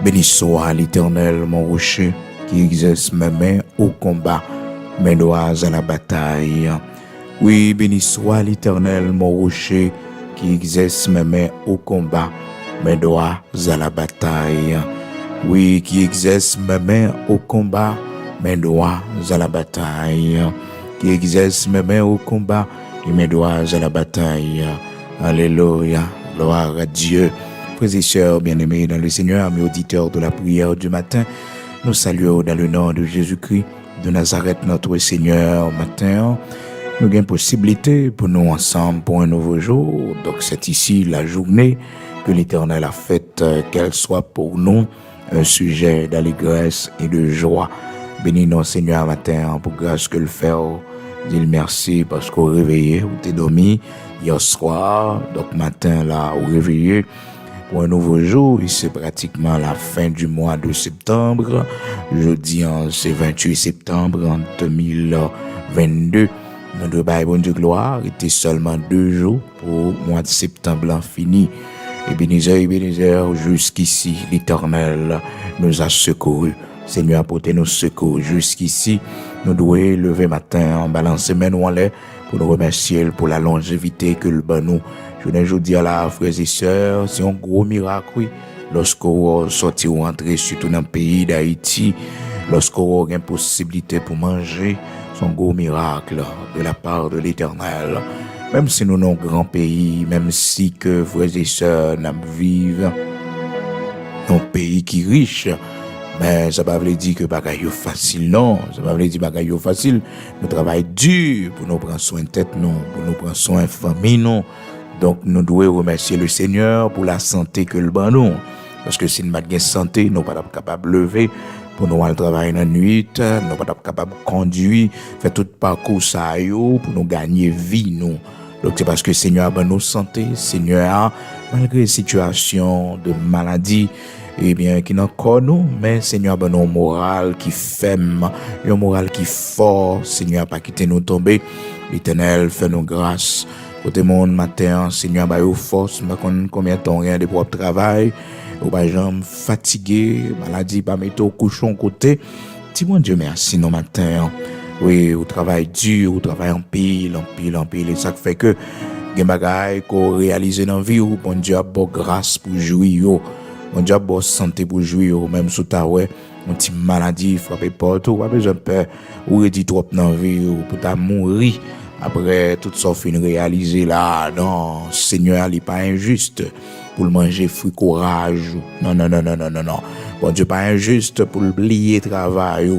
Béni soit l'Éternel, mon rocher, qui exerce mes mains au combat, mes doigts à la bataille. Oui, béni soit l'Éternel, mon rocher, qui exerce mes mains au combat, mes doigts à la bataille. Oui, qui exerce mes mains au combat, mes doigts à la bataille. Qui exerce mes mains au combat et mes doigts à la bataille. Alléluia, gloire à Dieu. Frères et sœurs bien-aimés dans le Seigneur, amis auditeurs de la prière du matin, nous saluons dans le nom de Jésus-Christ de Nazareth, notre Seigneur. Matin, nous avons une possibilité pour nous ensemble pour un nouveau jour. Donc c'est ici la journée que l'Éternel a faite, qu'elle soit pour nous un sujet d'allégresse et de joie. Bénis nous Seigneur matin pour grâce que le faire. Dis merci parce qu'on réveillé, ou t'es dormi hier soir, donc matin là, on réveillé pour un nouveau jour. Et c'est pratiquement la fin du mois de septembre. Jeudi, c'est 28 septembre en 2022. Nous devons bon Dieu gloire. Il était seulement 2 jours pour le mois de septembre fini. Ebenezer, jusqu'ici, l'Éternel nous a secourus. Seigneur, apportez nos secours jusqu'ici. Nous devons lever matin en balancer main ou en l'air pour nous remercier pour la longévité que le bon nous. Je dis à la frères et sœurs, c'est un gros miracle, oui. Lorsqu'on sortit ou entrer, surtout dans le pays d'Haïti, lorsqu'on a une possibilité pour manger, c'est un gros miracle de la part de l'Éternel. Même si nous sommes un grand pays, même si que frères et sœurs nous vivons dans un pays qui est riche, mais ça ne veut pas dire que bagaille est facile, non. Ça ne veut pas dire que bagaille est facile. Nous travaillons dur pour nous prendre soin de tête, non. Pour nous prendre soin de famille, non. Donc, nous devons remercier le Seigneur pour la santé que le bon nous. Parce que si nous n'avons pas de santé, nous ne sommes pas capables de lever pour nous aller travailler dans la nuit, nous ne sommes pas capables de conduire, faire tout parcours ça pour nous gagner vie, nous. Donc, c'est parce que le Seigneur a bonne santé, le Seigneur, malgré les situations de maladie, eh bien, qui n'ont pas nous, mais Seigneur, ben, un moral qui ferme, un moral qui fort, Seigneur, pas quitter nous tomber, l'Éternel fait nous grâce. Côté monde matin, Seigneur, bah, eu force, bah, combien de temps rien de propre travail, ou pas jambe fatigué, maladie, pas mettre au couchon côté. Dis mon Dieu, merci, nos matins. Oui, au travail dur, au travail en pile, et ça fait que, des bagailles qu'on réalise dans la vie, ou bon Dieu a bonne grâce pour jouir, mon Dieu a bonne santé pour jouir, même sous ta ouais, une petite maladie frappé porte, ou pas besoin de peur, ou redit trop dans la vie, ou pour ta mourir. Après, tout ça fin réalisé là, non, Seigneur, il n'est pas injuste pour le manger fruit courage. Non. Bon Dieu, pas injuste pour oublier travail.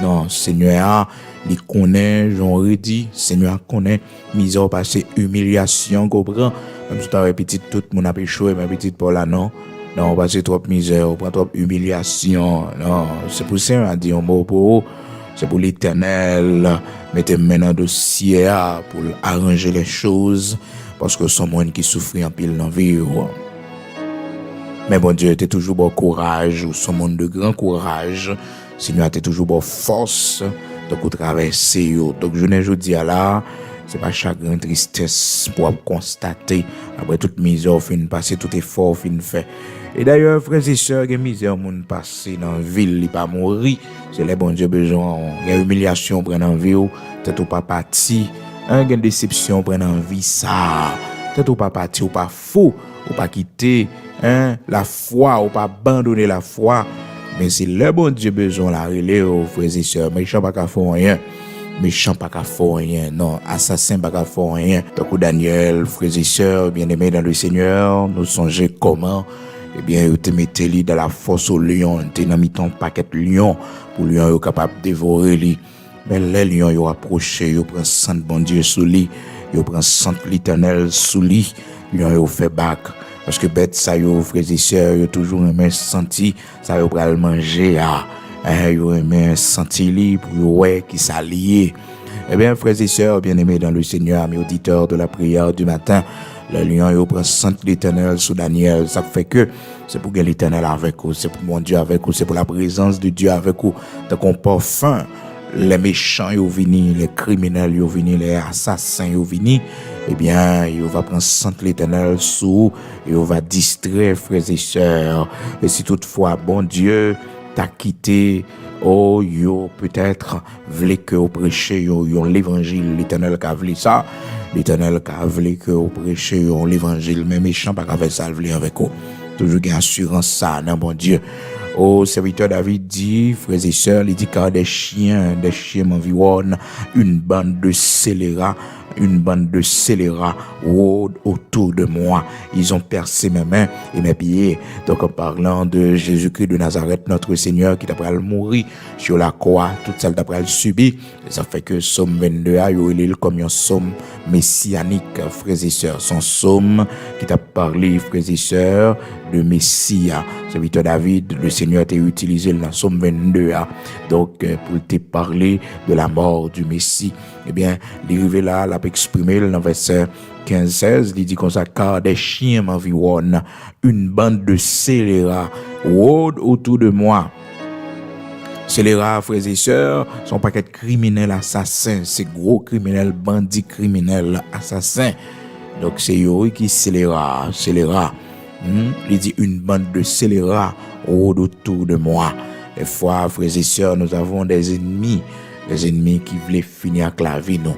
Non, Seigneur, il connaît, j'en redis, Seigneur connaît, misère passé, humiliation, comprend. Même si tu as répété tout le monde a échoué, mais petit pour là, non. Non, on passe trop misère, on prend trop humiliation. Non, c'est pour ça qu'on a dit un mot pour c'est pour l'Éternel, mettez maintenant dans le dossier pour arranger les choses, parce que c'est monde qui souffre en pile dans la vie. Mais bon Dieu, t'es toujours bon courage, ou son monde de grand courage, Seigneur, t'es toujours bon force, donc traverser. Donc je dis à là, c'est pas chagrin, tristesse pour constater, après toute misère, fin passer, tout effort, fin fait. Et d'ailleurs, frères et sœurs, il y a misère, moun passé dans la ville, il pas mourir. C'est les bon Dieu besoin. Il y a humiliation, prendre en vie, peut-être ou pas parti. Il y a déception, prendre en vie, ça. Peut-être ou pas parti, ou pas fou, ou pas quitter, la foi, ou pas abandonner la foi. Mais c'est le bon Dieu besoin, la relais, frères et sœurs. Méchant pas qu'à faire rien. Méchant pas qu'à faire rien. Non, assassin pas qu'à faire rien. Donc, Daniel, frères et sœurs, bien-aimés dans le Seigneur, nous songeons comment eh bien, vous te mettez li dans la fosse au lion, tu as mis ton paquet de lion, pour le lion est capable de dévorer li. Mais les lions, ils approché, ils prennent sang de bon Dieu sous li, ils prennent sang de l'Éternel sous li, lion, ils fait bac. Parce que bête, ça, ils frères et sœurs, ils toujours aimé senti, ça, ils pral manger, ils aimé senti li, pour ouais, qui s'allier. Eh bien, frères et sœurs, bien-aimés dans le Seigneur, mes auditeurs de la prière du matin, le lion, il prend sang de l'Éternel sous Daniel. Ça fait que c'est pour que l'Éternel avec vous, c'est pour mon Dieu avec vous, c'est pour la présence de Dieu avec vous. Donc on parfum les méchants yo vini, les criminels yo vini, les assassins yo vini, eh bien, il va prendre centre l'Éternel sous, et il va distraire frères et sœurs. Et si toutefois, bon Dieu, t'a quitté, oh, yo, peut-être, voulez que vous prêchez, yo, l'évangile, l'Éternel qu'a voulu ça, l'Éternel qu'a voulu que vous prêchez, yo, l'évangile, mais méchant, pas qu'à faire ça, voulez avec vous. Toujours une assurance, ça, non, bon Dieu. Oh, serviteur David dit, frères et sœurs, il dit car des chiens m'environnent, une bande de scélérats rôde autour de moi. Ils ont percé mes mains et mes pieds. Donc, en parlant de Jésus-Christ de Nazareth, notre Seigneur, qui d'après le mourir sur la croix, tout ça d'après le subir, ça fait que Somme 22 a eu comme un somme messianique, frères et sœurs. Son somme qui t'a parlé, frères et sœurs, de Messia. Serviteur David, le Seigneur t'a utilisé dans Somme 22 a. Donc, pour te parler de la mort du Messie. Eh bien, l'arrivée là, l'a exprimé dans verset 15-16, il dit comme ça, car des chiens m'environnent, une bande de scélérats rôde autour de moi. Scélérats, frères et sœurs, sont pas qu'être criminels assassins, c'est gros criminels, bandits criminels assassins. Donc, c'est eux qui scélérats. Il dit une bande de scélérats rôde autour de moi. Des fois, frères et sœurs, nous avons des ennemis qui voulaient finir avec la vie, nous.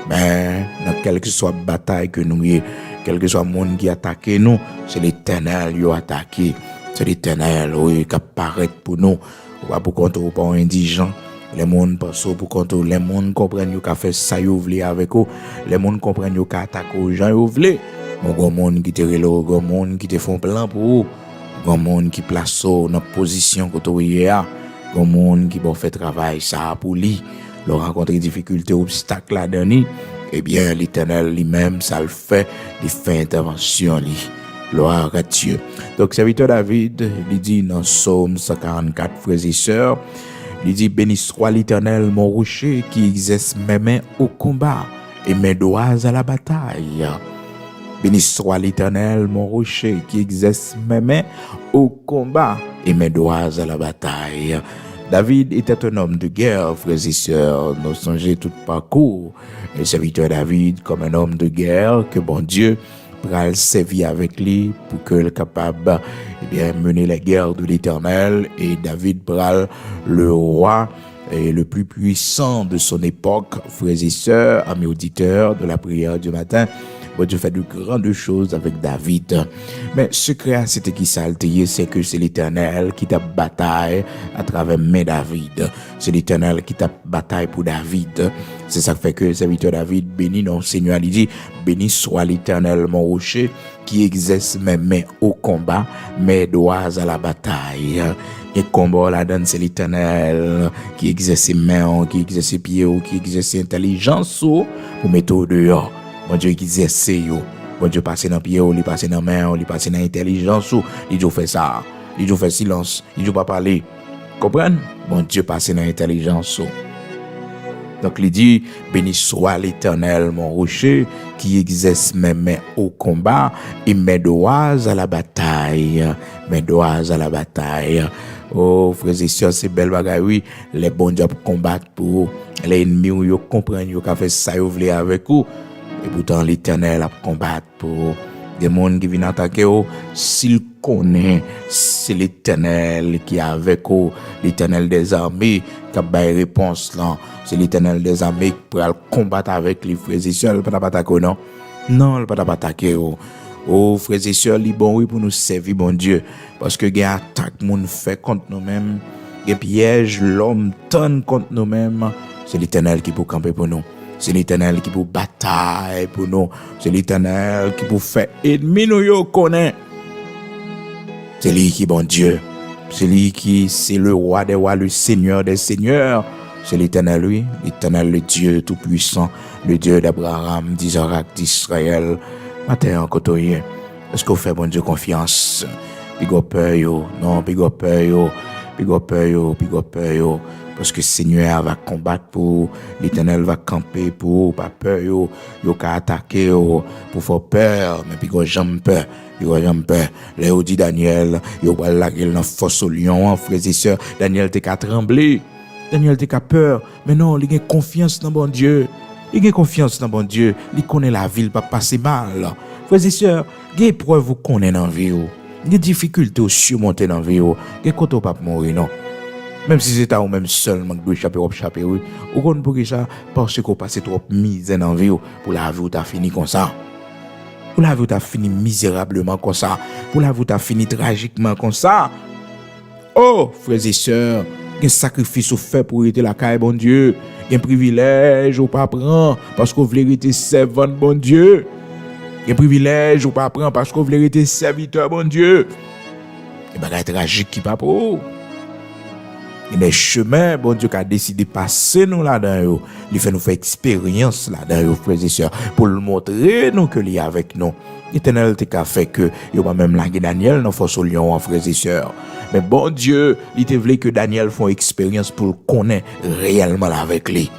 Mais, dans quelle que soit bataille que nous y, quel que soit le monde qui attaque nous, c'est l'Éternel qui a attaqué. C'est l'Éternel qui apparaît pour nous. Pas pour contre pas indigent. Les monde pensent pour contre les monde comprennent qu'ils fait ça ils veulent avec eux. Les monde comprennent qu'ils attaquent aux gens ils veulent. Mon grand monde qui te relo, grand monde qui te font plan pour eux. Grand monde qui place dans position que tu es là. Grand monde qui bon fait travail ça pour lui. Leur rencontrer difficultés, obstacles là-dedans, eh bien, l'Éternel lui-même, ça le fait, il fait intervention, lui. Gloire à Dieu. Donc, serviteur David, il dit dans Psaume 144, frères et sœurs, il dit, béni soit l'Éternel, mon rocher, qui exerce mes mains au combat et mes doigts à la bataille. Béni soit l'Éternel, mon rocher, qui exerce mes mains au combat et mes doigts à la bataille. David était un homme de guerre, frères et sœurs. Nous songeons tout parcours. Le serviteur David comme un homme de guerre que bon Dieu pral servir avec lui pour qu'il soit capable mener la guerre de l'Éternel. Et David pral le roi et le plus puissant de son époque, frères et sœurs, amis auditeurs de la prière du matin. Bon Dieu fait de grandes choses avec David. Mais secret, c'était qui s'altérer, c'est que c'est l'Éternel qui t'a bataille à travers mes David. C'est l'Éternel qui t'a bataille pour David. C'est ça qui fait que le serviteur David béni non Seigneur, il dit, béni soit l'Éternel mon rocher qui exerce mes mains au combat, mes doigts à la bataille. Et combat là-dedans, c'est l'Éternel qui exerce ses mains, qui exerce ses pieds, qui exerce intelligence pour mettre au dehors. Bon Dieu qui exerce yo. Bon Dieu passe dans pied, il passe dans main, il passe dans intelligence, il Dieu fait ça. Il Dieu fait silence, il Dieu pas parler. Comprenez? Bon Dieu passe dans intelligence. Donc il dit, béni soit l'Éternel mon rocher qui exerce mes mains au combat et mes doigts à la bataille. Mes doigts à la bataille. Oh frères et sœurs, c'est belle bagaille, oui. Les bons dieux pour combattre pour les ennemis, ils comprennent, ils fait ça, ils veulent avec vous. Et pourtant, l'Éternel a combattre pour des gens qui viennent attaquer. S'il connaît, c'est l'Éternel qui est avec eux, l'Éternel des armées qui a une réponse là. C'est l'Éternel des armées qui pourra combattre avec les frères et sœurs. Il ne peut pas attaquer, non? Non, il ne peut pas attaquer. Oh, frères et sœurs, il bon oui pour nous servir, bon Dieu. Parce que les attaques moun fait contre nous-mêmes, les pièges, l'homme tonne contre nous-mêmes. C'est l'Éternel qui peut camper pour nous. C'est l'Éternel qui peut bataille pour nous. C'est l'Éternel qui peut faire ennemi nous yo connaît. C'est lui qui est bon Dieu. C'est lui qui c'est le roi des rois, le Seigneur des seigneurs. C'est l'Éternel, lui, l'Éternel, le Dieu tout-puissant, le Dieu d'Abraham, d'Isaac, d'Israël. Matin en côté, est-ce qu'on fait bon Dieu confiance? Big up yo, non, big up yo, big up yo, big up yo. Parce que le Seigneur va combattre pour, l'Éternel va camper pour, pas peur yo ka attaquer yo, pour faire peur, mais puis j'aime peur. Léo dit Daniel, yo va la gueule dans force au lion, frères et sœurs, Daniel t'es qu'à trembler. Daniel te ka peur, mais non, il a confiance dans bon Dieu. Il a confiance dans bon Dieu. Il connaît la ville, pas passer mal. Frères et sœurs, il y a des preuves vous connaissez dans la vie. Il y a des difficultés à surmonter dans la vie. Il y a des pas mourir, non. Même si c'est à vous même seulement que vous échappez, oui. Ou qu'on pour ça, parce qu'on passe trop misère dans la vie, pour la vie où t'as fini comme ça. Pour la vie où t'as fini misérablement comme ça. Pour la vie où t'as fini tragiquement comme ça. Oh, frères et sœurs, un sacrifice au fait pour être la caille, bon Dieu. Un privilège ou pas prendre parce qu'on voulait être servant, bon Dieu. Un privilège ou pas prendre parce qu'on voulait être serviteur, bon Dieu. Et bagaille tragique qui pas pour. Il y a des chemins, bon Dieu, qui a décidé de passer nous là-dedans. Il fait nous faire expérience là-dedans, frères et sœurs, pour le montrer nous que il est avec nous. L'Éternel t'a fait que, il va même laguer Daniel dans force au lion, frères et sœurs. Mais bon Dieu, il te voulait que Daniel fasse expérience pour le connaître réellement avec lui.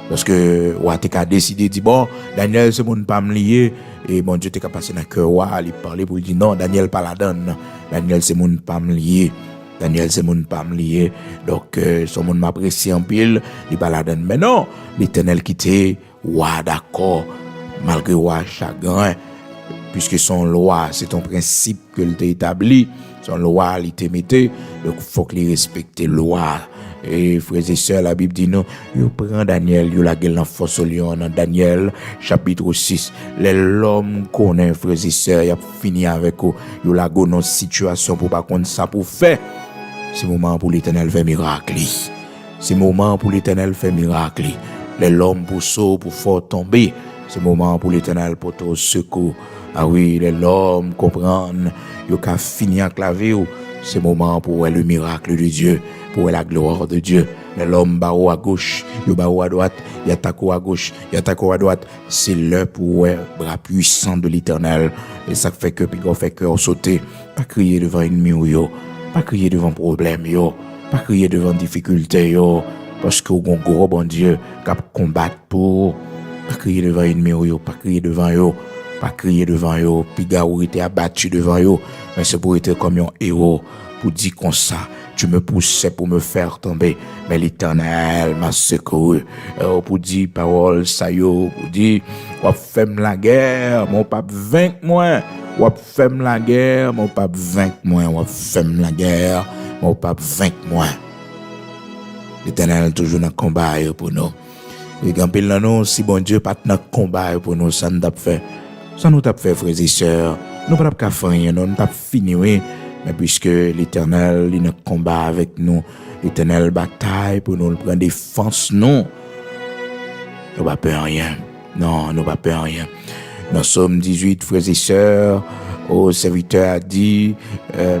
Parce que, t'as décidé de dire, bon, Daniel, c'est mon pas me lier. Et bon Dieu, t'as passé dans le cœur, il parlait pour lui dire, non, Daniel, pas la donne. Daniel, c'est mon pas me lier. Daniel, c'est mon pas me lier. Donc, son monde m'apprécie en pile, il pas la donne. Mais non, l'Éternel qui t'est, d'accord, malgré chagrin, puisque son loi, c'est ton principe que t'a établi, son loi, il t'a mis, donc il faut qu'il respecte la loi. Et frères et sœurs, la Bible dit non, il prend Daniel, il la gueule en force au lion, dans Daniel, chapitre 6. L'homme connaît, frères et sœurs, il a fini avec eux, il la gueule dans situation pour pas qu'on ça pour faire. C'est le moment pour l'Éternel faire miracle. C'est le moment pour l'Éternel faire miracle. L'homme pour sauver, pour fort tomber. C'est le moment pour l'Éternel pour te secours. Ah oui, l'homme comprendre, il a fini avec la vie. C'est le moment pour le miracle de Dieu, pour la gloire de Dieu. L'homme barreau à gauche, il barreau à droite, il attaque à gauche, il attaque à droite. C'est l'heure pour le bras puissant de l'Éternel. Et ça fait que puis on fait cœur sauter, pas crier devant ennemi yo, pas crier devant problème yo, pas crier devant difficulté yo, parce que on gros bon Dieu cap combattre pour, pas crier devant ennemi yo, pas crier devant yo. Pas crier devant eux, puis Gaou était abattu devant eux, mais c'est pour être comme un héros, pour dire comme ça, tu me poussais pour me faire tomber, mais l'Éternel m'a secouru, pour dire parole ça yo, pour dire, on fait la guerre, mon pape vainc moi, on fait la guerre, mon pape vainc moi, on fait la guerre, mon pape vainc moi. L'Éternel toujours dans le combat pour nous. Et quand il nous, si bon Dieu pas dans le combat pour nous, ça nous a fait. Ça nous a fait, frères et sœurs. Nous ne pouvons pas faire, nous avons fini, oui. Mais puisque l'Éternel, il nous combat avec nous, l'Éternel bataille pour nous prendre défense, non. Nous ne pouvons pas rien. Non, nous ne pouvons pas rien. Dans Somme 18, frères et sœurs, au serviteur a dit,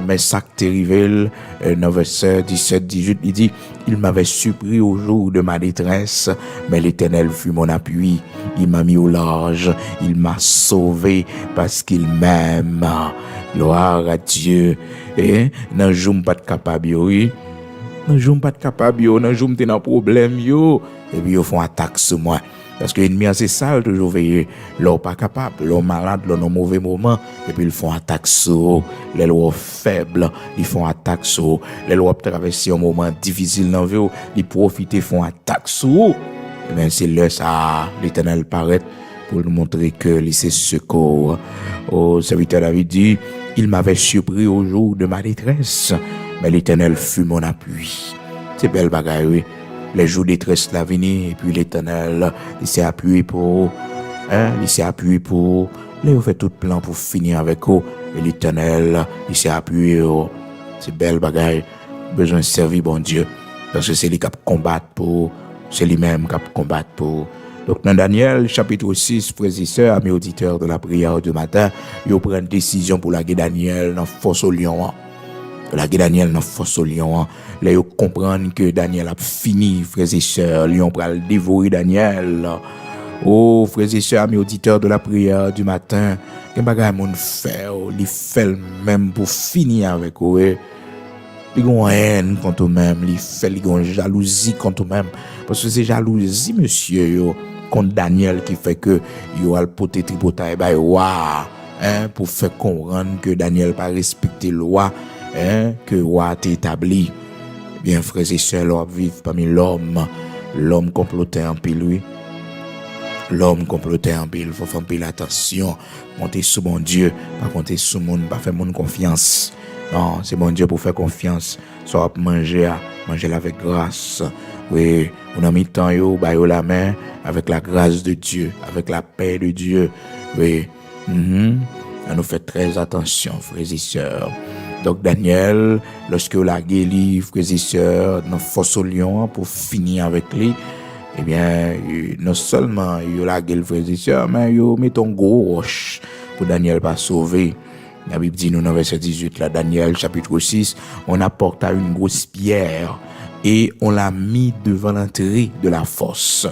mais ça qui est arrivé, dans verset 17-18, il dit, il m'avait surpris au jour de ma détresse, mais l'Éternel fut mon appui. Il m'a mis au large, il m'a sauvé parce qu'il m'aime. Gloire à Dieu. Et dans le jour, pas de capable, oui. Dans le jour, pas de capable, dans le jour, t'es dans problème, yo. Et puis, ils font attaque sur moi. Parce que l'ennemi, c'est ça, toujours veiller. L'homme pas capable, l'homme malade, l'homme mauvais moment. Et puis, ils font attaque sur les lois faibles, ils font attaque sur les lois traverser un moment difficile dans la vie, ils profitent, ils font attaque sur. Et bien, c'est là, ça, l'Éternel paraît pour nous montrer que il s'est secours. Au serviteur David dit, il m'avait surpris au jour de ma détresse, mais l'Éternel fut mon appui. C'est belle bagaille, oui. Les jours de détresse la venir, et puis l'Éternel, il s'est appuyé pour, il s'est appuyé pour, là, il fait tout plan pour finir avec eux, et l'Éternel, il s'est appuyé, c'est belle bagaille, besoin de servir bon Dieu, parce que c'est lui qui combat pour, c'est lui-même qui combat pour. Donc, dans Daniel, chapitre 6, frères et sœurs, amis auditeurs de la prière du matin, ils prennent une décision pour la guerre Daniel dans force au lion. La guerre Daniel dans force au lion. Là, ils comprennent que Daniel a fini, frères et sœurs. Lion pour le dévorer Daniel. Oh, frères et sœurs, amis auditeurs de la prière du matin, qu'est-ce que il fait le même pour finir avec eux. Ils ont haine contre eux-mêmes, ils ont jalousie contre eux-mêmes. Parce que c'est jalousie, monsieur, contre Daniel qui fait que ils ont le poté tripotaille, pour faire comprendre que Daniel pas respecté la loi, que loi est établi. Bien, frères et sœurs, l'on vivre parmi l'homme complotait en pile, oui. L'homme complotait en pile, faut faire pile attention, compter sur mon Dieu, pas compter sur monde, pas faire mon confiance. Non, c'est mon Dieu pour faire confiance. Soit manger avec grâce. Oui, on a mis temps yo, ba yo la main avec la grâce de Dieu, avec la paix de Dieu. Oui. On nous fait très attention, frères et sœurs. Donc Daniel, lorsque la guéri, frères et sœurs, dans force au lion pour finir avec lui, eh bien, non seulement il a guéri, frères et sœurs, mais il met un gros roche pour Daniel pas sauver. La Bible dit nous dans verset 18 là, Daniel chapitre 6, on apporta une grosse pierre et on l'a mis devant l'entrée de la fosse.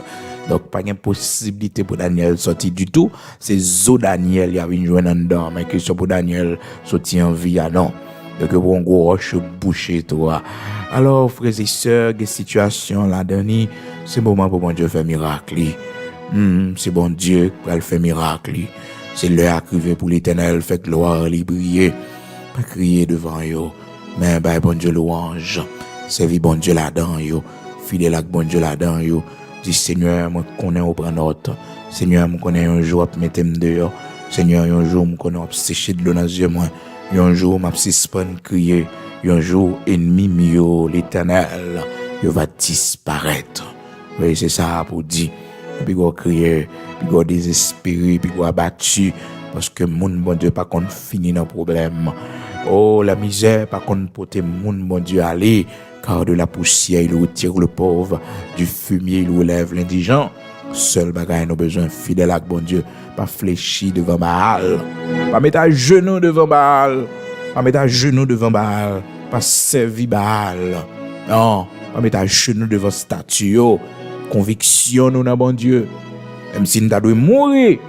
Donc pas de possibilité pour Daniel sortir du tout. C'est zo Daniel y a une joindre dedans, mais question pour Daniel sortir en vie non. Donc pour un gros roche boucher toi. Alors frères et sœurs, des situations là dernier, c'est moment pour bon Dieu faire miracle. C'est bon Dieu qui va faire miracle. C'est l'heure arrivée pour l'Éternel, fait gloire lui briller. Pas crier devant yo, mais bah bon Dieu louange. Servi bon Dieu là-dedans yo, fidèle avec bon Dieu là-dedans yo. Dis Seigneur, moi connais au prendre note. Seigneur, moi connais un jour à mettre dehors. Seigneur, un jour moi connais à sécher de l'eau dans les yeux moi. Un jour m'a suspend crier. Un jour ennemi mio l'Éternel, il va disparaître. Oui, c'est ça pour dire. Puis go crier, puis go désespéré, puis go abattu parce que mon bon Dieu pas qu'on finit dans problème. Oh la misère pas qu'on porter mon bon Dieu aller car de la poussière il retire le pauvre, du fumier il relève l'indigent. Seul bagaille nous besoin fidèle à bon Dieu, pas fléchi devant Baal, pas mettre à genoux devant Baal, pas mettre à genoux devant Baal, pas servir Baal. Non, pas mettre à genoux devant statue. Conviction nous dans bon Dieu. Même si nous devons mourir,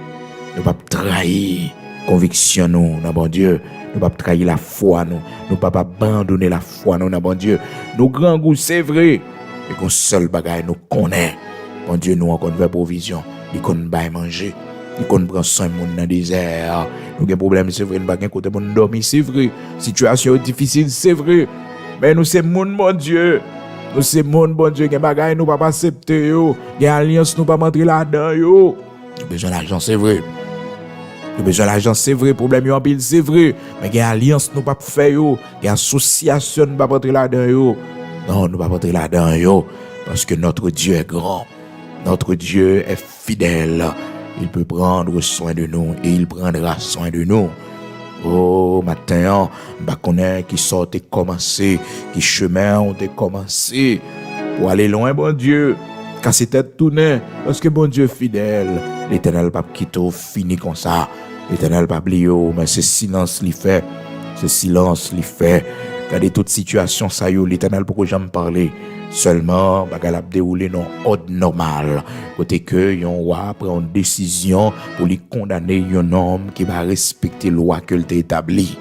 nous ne pouvons pas trahir conviction nous dans bon Dieu. Nous ne pouvons pas trahir la foi nous. Nous ne pouvons pas abandonner la foi nous dans bon Dieu. Nos grands goûts, c'est vrai. Et qu'on seul bagaille nous connaît. Bon Dieu nous encore fait provision. Il connaît pas manger. Il connaît prendre soin de monde dans le désert. Nous avons des problèmes, c'est vrai. Nous n'avons pas côté pour nous dormir, c'est vrai. Situation difficile, c'est vrai. Mais nous sommes mon Dieu. Nous c'est monde bon Dieu, gen bagay nous pas accepter yo, gen alliance nous pas rentrer là-dedans yo. Besoin d'argent c'est vrai. Besoin d'argent c'est vrai, problème yo en pile c'est vrai, mais gen alliance nous pas faire yo, gen association nous pas rentrer là-dedans yo. Non, nous pas rentrer là-dedans yo parce que notre Dieu est grand. Notre Dieu est fidèle. Il peut prendre soin de nous et il prendra soin de nous. Oh, matin, bah connaît qui sort et commencé, qui chemin ont commencé pour aller loin, bon Dieu. Casser tête tourner, parce que bon Dieu fidèle, l'Éternel pas quitter fini comme ça. L'Éternel pas oublier, mais ce silence lui fait, ce silence lui fait. Regardez toute situation ça yo, l'Éternel pourquoi j'aime parler. Seulement, bagal a déroulé non ordre normal. Côté que yon roi prend une décision pour lui condamner un homme qui va respecter la loi que t'a établie.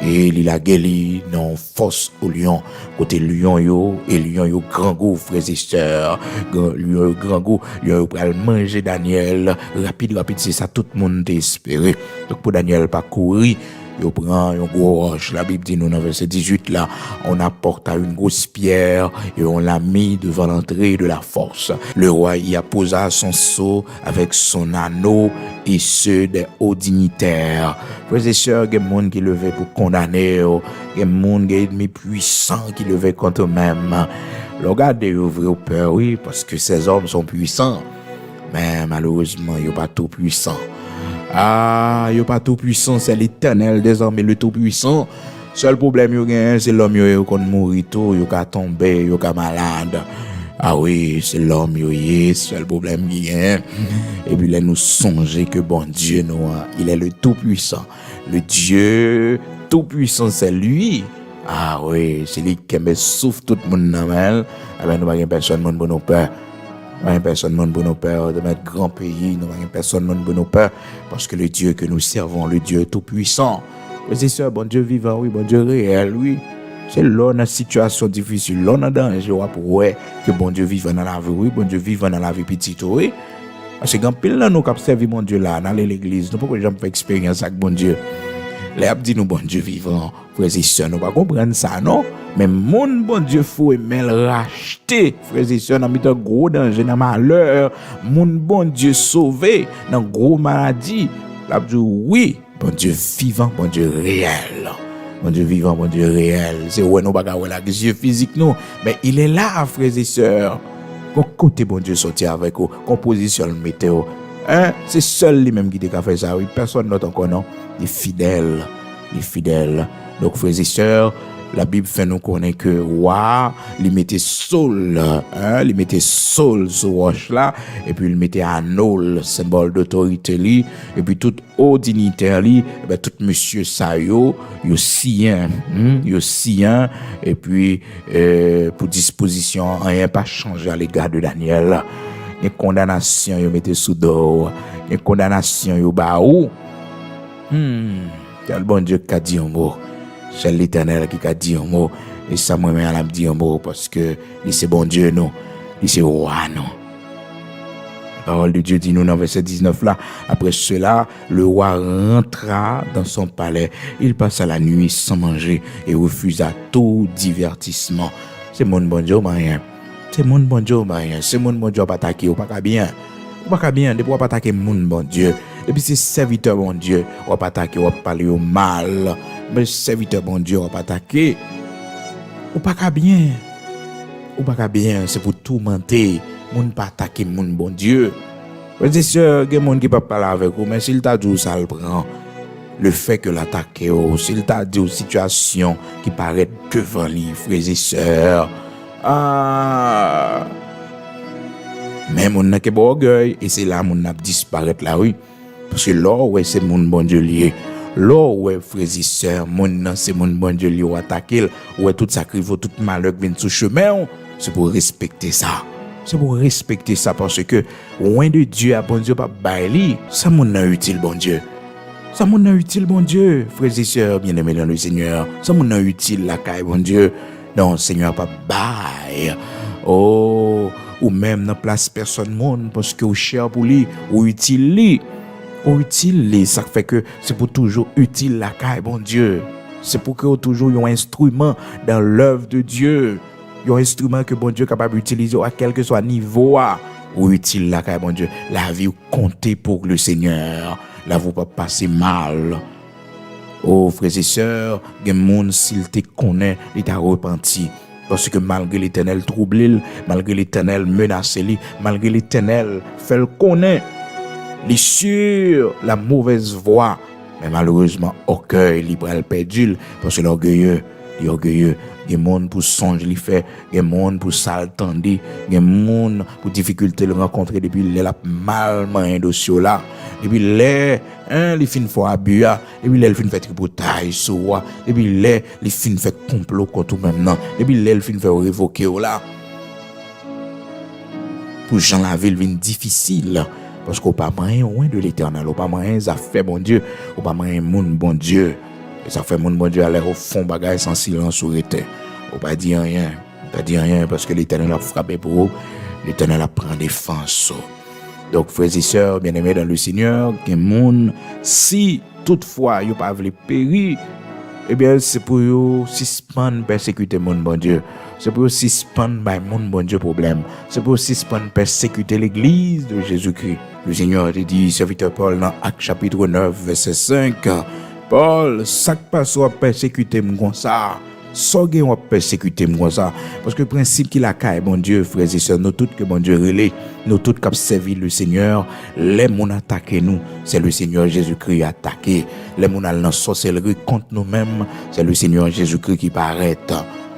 Et il a guéri non force au lion. Côté lion yo, et lion yo grand goût, frères et sœurs. Lion grand goût, lion pral manger Daniel. Rapide, c'est ça tout le monde espéré. Donc pour Daniel pas courir. Il prend un gros roche. La Bible dit nous dans verset 18 là, on apporta une grosse pierre et on l'a mis devant l'entrée de la force. Le roi y a posé son sceau avec son anneau et ceux des hauts dignitaires. Frères et sœurs, il y a des gens qui levaient pour condamner, il y a des gens qui ennemis puissants qui levaient contre eux-mêmes. Regardez, ouvrez au peur, oui, parce que ces hommes sont puissants, mais malheureusement, ils ne sont pas tout puissants. Ah, yo pas tout puissant, c'est l'Éternel désormais le tout puissant. Seul problème yo gen, c'est l'homme yo kon mourir tout, yo ka tomber, yo ka malade. Ah oui, c'est l'homme yo seul problème gen. Et puis là nous songer que bon Dieu nous, il est le tout puissant. Le Dieu tout puissant c'est lui. Ah oui, c'est lui qui me souffle tout le monde dans mal. Ah ben nous pas personne monde pour nous peur. Nous n'avons personne pour nos peurs de notre grand pays. Nous n'avons personne pour nos peurs parce que le Dieu que nous servons, le Dieu tout-puissant, c'est ça, bon Dieu vivant, oui, bon Dieu réel, oui. C'est là, dans une situation difficile, là, dans danger, pour ouais, que bon Dieu vivant dans la vie, oui, bon Dieu vivant dans la vie petite, oui. Parce que quand pile là, nous qui servi mon Dieu là, dans l'église, nous ne pouvons pas faire expérience avec bon Dieu. Les dit nous, bon Dieu vivant, frères et sœurs, nous ne pouvons pas comprendre ça, non? Mais mon bon Dieu faut aimer le racheter. Frères et sœurs, dans un gros danger, dans malheur. Mon bon Dieu sauvé dans gros maladie. Là, dit oui, bon Dieu vivant, bon Dieu réel. Bon Dieu vivant, bon Dieu réel. C'est ouais, nous pas la Dieu physique, non. Mais il est là, frères et sœurs. Qu'on côté bon Dieu sorti avec vous, composition le météo. Hein? C'est seul lui-même qui a fait ça. Oui, personne d'autre encore, non. Il est fidèle. Il est fidèle. Donc, frères et sœurs, la Bible fait nous connaître que roi, il mettait Saul, il mettait Saul sur roche là, et puis il mettait Anol, symbole d'autorité li, et puis tout haut dignitaire li, tout monsieur ça yo sien, et puis pour disposition rien pas changer à l'égard de Daniel. Les condamnations yo mettait sous dos, les condamnations yo ba ou. Quel bon Dieu qui a dit un mot. C'est l'Éternel qui a dit un mot. Et ça, moi-même, elle a dit un mot parce que c'est bon Dieu, non. C'est roi, non. La parole de Dieu dit nous dans verset 19 là. Après cela, le roi rentra dans son palais. Il passa la nuit sans manger et refusa tout divertissement. C'est mon bon Dieu, rien. C'est mon bon Dieu, rien. C'est mon bon Dieu, pas attaquer, ou pas bien. Ou pas bien, de pouvoir pas attaquer mon bon Dieu. Et puis c'est serviteur bon Dieu, ou pas attaquer, ou parler au mal. Mais serviteur bon Dieu, ou pas attaquer. Ou pas bien. Ou pas bien, c'est pour tourmenter. Moun pas attaquer mon bon Dieu. Frères et sœurs, il y a des gens qui ne peuvent pas parler avec vous, mais s'il t'a dit ça le prend. Le fait que l'attaquer, s'il t'a dit une situation qui paraît devant lui, frères et sœurs. Mais mon n'a que bon orgueil, et c'est là mon n'a disparaître là, oui. Parce que là, ouais, c'est mon bon Dieu lié. Là, ouais, frères et sœurs, c'est mon bon Dieu lié, ou attaquer, ouais, tout sacrifice, tout malheur qui vient sur chemin, c'est pour respecter ça. C'est pour respecter ça, parce que, loin de Dieu, à bon Dieu, pas baili, ça mon n'a utile, bon Dieu. Ça mon n'a utile, bon Dieu, frères et sœurs, bien-aimés dans le Seigneur. Ça mon n'a utile, la caille, bon Dieu. Non, Seigneur, pas bail. Oh, ou même dans place personne monde, parce que ou cher pour lui, ou utile lui. Ou utile lui, ça fait que c'est pour toujours utile la caille, bon Dieu. C'est pour que toujours y a un instrument dans l'œuvre de Dieu. Il y a un instrument que bon Dieu est capable d'utiliser à quel que soit niveau. Ou utile la caille, bon Dieu. La vie comptée pour le Seigneur. Là, vous pas passer mal. Oh, frères et sœurs, il y a des gens, s'il te connaît, il t'a repenti. Parce que malgré l'Éternel troublé, malgré l'Éternel menacé, malgré l'Éternel fait le connaître, il est sur la mauvaise voie. Mais malheureusement, orgueil, il a perdu. Parce que l'orgueilleux, il est orgueilleux. Il y a des gens pour songe, il fait. Il y a des gens pour s'attendre. Il y a des gens pour difficulté le rencontrer depuis il a mal main dossier là. Depuis les fin fois abus, et puis les fin fait tripotage sur, et puis les fin fait complot contre maintenant, et puis les fin fait révoquer là. Pour Jean la ville vient difficile parce qu'on pas moyen loin de l'Éternel, on pas moyen ça fait bon Dieu, on pas moyen monde bon Dieu. Et ça fait monde bon Dieu aller au fond bagaille sans silence sur terre. On pas dire rien, pas dire rien parce que l'Éternel a frappé pour vous, l'Éternel a pris défense. Donc, frères et sœurs, bien-aimés dans le Seigneur, que monde, si toutefois, vous pas voulu périr, eh bien, c'est pour vous suspendre, persécuter mon bon Dieu. C'est pour vous suspendre, mon bon Dieu problème. C'est pour vous suspendre, persécuter l'église de Jésus-Christ. Le Seigneur a dit, serviteur Paul, dans Actes chapitre 9, verset 5, Paul, ça passe à persécuter mon comme ça. Sorgez on persécuter moi ça parce que le principe qu'il a caille bon Dieu frères et sœurs nous toutes que bon Dieu relais nous toutes qui servi le Seigneur les moun attaquer nous c'est le Seigneur Jésus-Christ attaqué les moun al dans sorcellerie contre nous-mêmes c'est le Seigneur Jésus-Christ qui paraît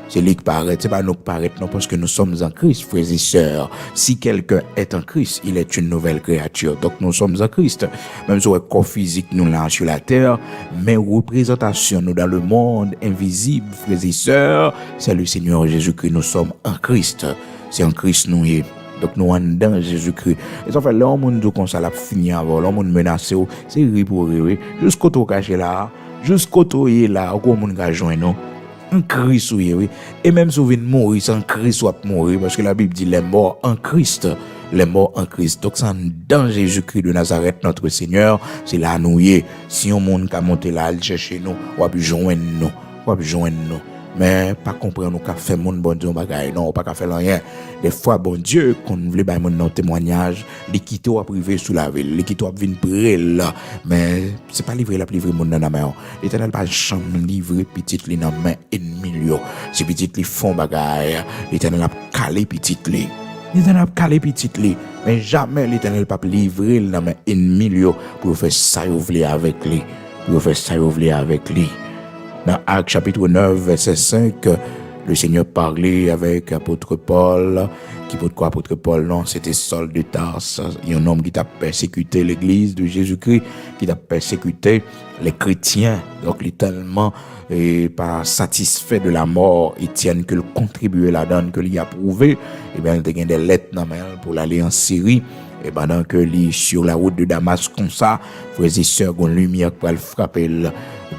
c'est lui qui paraît c'est pas nous qui paraît non parce que nous sommes en Christ frères et sœurs si quelqu'un est en Christ il est une nouvelle créature donc nous sommes en Christ même si le corps physique nous là sur la terre mais représentation nous dans le monde invisible frères et sœurs c'est le Seigneur Jésus-Christ nous sommes en Christ c'est en Christ nous y donc nous en dans Jésus-Christ et ça fait là on monde comme ça la fini avant là on monde menacé c'est ri pour ri jusqu'au tout caché là jusqu'au tout là au monde ga joindre nous en Christ, oui. Et même si vous venez mourir, sans Christ, vous mourir, parce que la Bible dit les morts en Christ. Les morts en Christ. Donc, c'est dans Jésus-Christ de Nazareth, notre Seigneur, c'est là nous y est. Si on monde qui a monté là, il cherche nous, ou a pu joindre nous, ou a pu joindre nous. mais pas comprendre nous qu'a fait mon bon Dieu bagaille non pas qu'a faire rien des fois bon Dieu qu'on voulait ba mon témoignage l'équité a privé sous la ville l'équité a vinn près mais c'est pas livré mon dans la main l'Éternel pas jamais livrer petite li dans main ennemi yo si petite li font bagaille l'Éternel a calé petite li l'Éternel a calé petite li mais jamais l'Éternel pas livrer dans main ennemi yo pour faire ça yo vle avec lui pour faire ça yo vle avec lui. Dans Actes chapitre 9, verset 5, le Seigneur parlait avec l'apôtre Paul, qui pourquoi apôtre Paul, non, c'était Saul de Tarse, un homme qui t'a persécuté l'église de Jésus-Christ, qui t'a persécuté les chrétiens, donc il est tellement pas satisfait de la mort, Étienne, que le contribuer là-dedans, que l'y a prouvé, et bien il a des lettres dans main pour aller en Syrie. Et pendant que lui sur la route de Damas comme ça, frères et sœurs, une lumière pour le frapper, le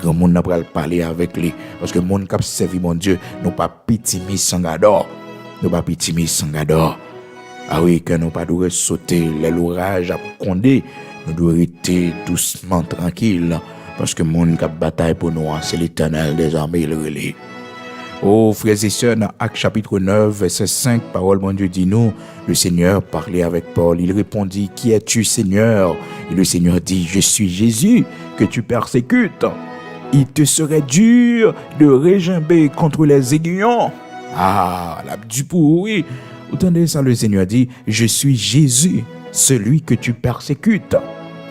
grand monde n'a pas parler avec lui. Parce que le monde qui a servi mon Dieu, nous pas pitimi sangador. Nous pas pitimi sangador. Ah oui, que nous pas doit sauter l'orage à condé. Nous devons rester doucement tranquille. Parce que le monde qui a bataille pour nous, c'est l'Éternel des armées, il relève. Oh, frères et sœurs, dans Actes chapitre 9, verset 5, parole, mon Dieu, dit nous, le Seigneur parlait avec Paul. Il répondit, qui es-tu, Seigneur? Et le Seigneur dit, je suis Jésus que tu persécutes. Il te serait dur de régimber contre les aiguillons. Ah, la du pourri. Vous entendez ça, le Seigneur dit, je suis Jésus, celui que tu persécutes.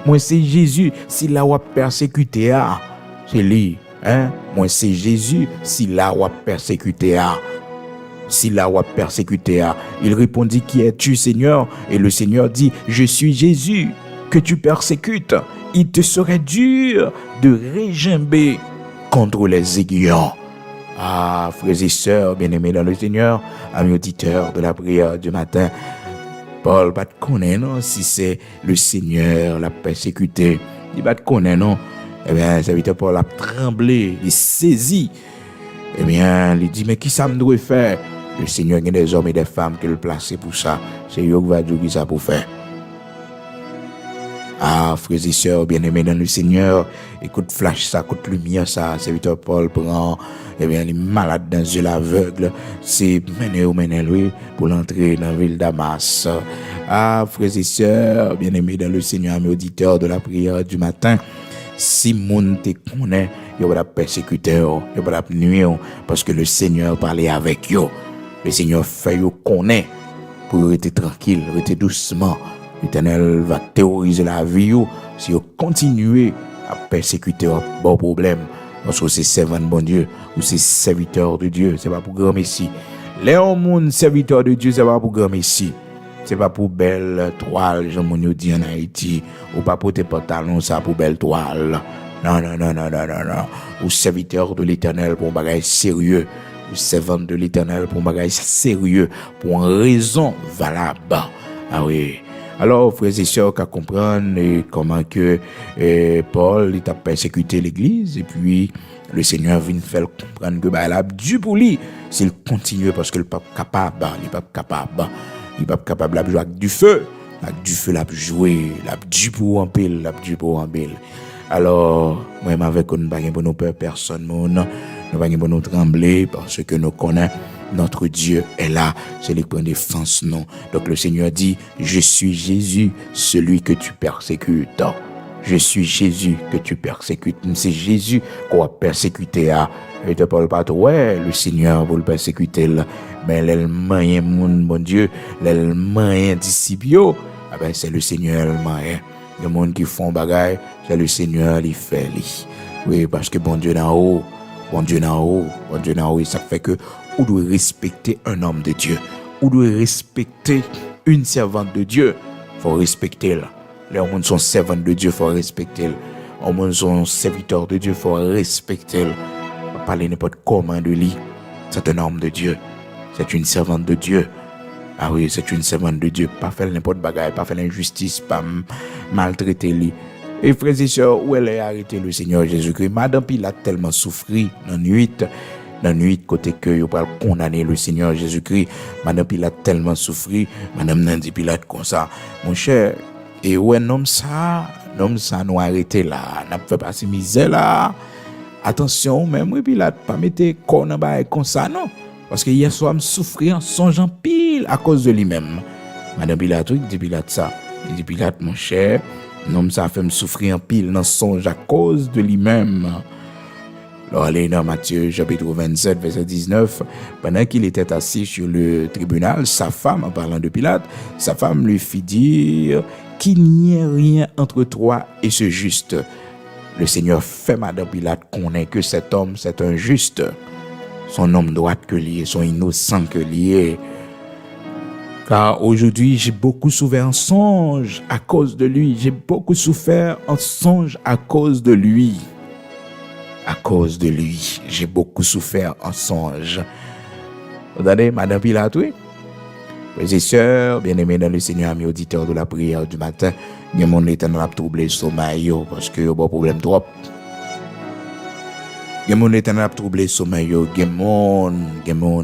Moi, c'est Jésus, si là où persécuté, c'est lui. Hein? Moi, c'est Jésus, si là où persécuté, si là où persécuté. Il répondit, qui es-tu, Seigneur? Et le Seigneur dit, je suis Jésus que tu persécutes. Il te serait dur de régimber contre les aiguillons. Ah, frères et sœurs, bien-aimés dans le Seigneur, amis auditeurs de la prière du matin, Paul pas te connaît, non, si c'est le Seigneur l'a persécuté. Il pas te connaît, non. Eh bien, le serviteur Paul a tremblé, il saisi. Eh bien, il dit, mais qui ça me doit faire? Le Seigneur, il y a des hommes et des femmes qui le placent pour ça. C'est eux qui va dire qui ça pour faire. Ah, frères et sœurs, bien-aimés dans le Seigneur, écoute flash ça, écoute lumière ça, serviteur Paul prend, eh bien, les malades dans yeux aveugle, c'est mener lui pour l'entrer dans la ville Damas. Ah, frères et sœurs, bien-aimés dans le Seigneur, mes auditeurs de la prière du matin, si moun te connaît, il va persécuter, il va nuire, parce que le Seigneur parlait avec eux. Le Seigneur fait yo connaît pour rester tranquille, rester doucement. L'Éternel va théoriser la vie si vous continuez à persécuter bon problème. Parce que c'est servant de bon Dieu ou c'est serviteur de Dieu. C'est pas pour grand messie. Les hommes serviteurs de Dieu, c'est pas pour grand messie. C'est pas pour belle toile, j'en m'en dit en Haïti. Ou pas pour tes pantalons, ça pour belle toile. Non. Ou serviteur de l'Éternel pour un bagage sérieux. Ou servant de l'Éternel pour un bagage sérieux. Pour une raison valable. Ah oui. Alors, frères et sœurs, qu'à comprendre comment que Paul il a persécuté l'église et puis le Seigneur vient faire comprendre que il a dû pour lui s'il continue parce que le pape capable, il pas capable de jouer avec du feu, l'a jouer, l'a dû pour en pile. Alors, même avec nous pas pour nous peur personne, nous pas pour nous trembler parce que nous connaissons notre Dieu est là, c'est lui qui prend défense, non. Donc le Seigneur dit, je suis Jésus, celui que tu persécutes. Je suis Jésus que tu persécutes. C'est Jésus qu'on va persécuter. Et te parle pas trop, ouais, le Seigneur vous le persécuter, mais l'Allemagne, mon Dieu, l'Allemagne discipio, c'est le Seigneur l'Allemagne. Le monde qui font bagaille, c'est le Seigneur qui fait. Oui, parce que bon Dieu d'en haut, ça fait que ou doit respecter un homme de Dieu, ou doit respecter une servante de Dieu, faut respecter là. Les hommes sont servantes de Dieu, faut respecter. Les hommes sont serviteurs de Dieu, faut respecter. Pas parler n'importe comment de lui. C'est un homme de Dieu, c'est une servante de Dieu. Ah oui, c'est une servante de Dieu. Pas faire n'importe bagaille, pas faire l'injustice, pas maltraiter lui. Et frères et sœurs, où elle a arrêté le Seigneur Jésus-Christ? Madame Pilate tellement souffri dans la nuit côté que il va condamner le Seigneur Jésus-Christ. Madame Pilate tellement souffri, madame Nandi Pilate comme ça. Mon cher, et ouais, nom ça nous arrêté là, n'a fait passer misère là. Attention, même oui, Pilate, pas mettre corps dans bail comme ça, non. Parce que hier soir, me souffrir en songeant pile à cause de lui-même. Madame Pilate, oui, dit Pilate ça. Il dit Pilate, mon cher, l'homme ça fait me souffrir en pile dans songe à cause de lui-même. Alors, allez dans Matthieu chapitre 27, verset 19, pendant qu'il était assis sur le tribunal, sa femme, en parlant de Pilate, sa femme lui fit dire qu'il n'y ait rien entre toi et ce juste. Le Seigneur fait Madame Pilate connaître que cet homme, c'est un juste. Son homme droit que lié, son innocent que lié. Car aujourd'hui, j'ai beaucoup souffert en songe à cause de lui. J'ai beaucoup souffert en songe à cause de lui. À cause de lui, j'ai beaucoup souffert en songe. Vous entendez, Madame Pilate, oui? Frères et sœurs, bien-aimés dans le Seigneur, amis auditeurs de la prière du matin, il y a mon éternel troublé le sommeil, parce que il y a un problème trop. Il y a mon éternel troublé le sommeil, il y a mon,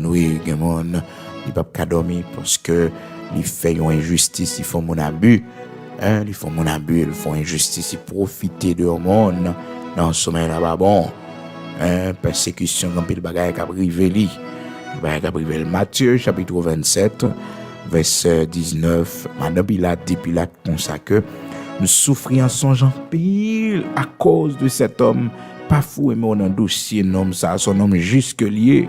oui, il y a mon, il ne peut pas dormir parce que ils font une injustice, ils font mon abus, hein, ils font mon abus, ils font injustice, ils profitent de monde. Dans le sommeil là-bas, bon, persécution, comme il bagaille qui a privé lui. Il bagaille qui a privé le Matthieu, chapitre 27, verset 19. Madame Pilate dit Pilate comme ça que nous souffrions en songeant pile à cause de cet homme. Pas fou, mais on a un dossier, nom ça, son homme jusque lié.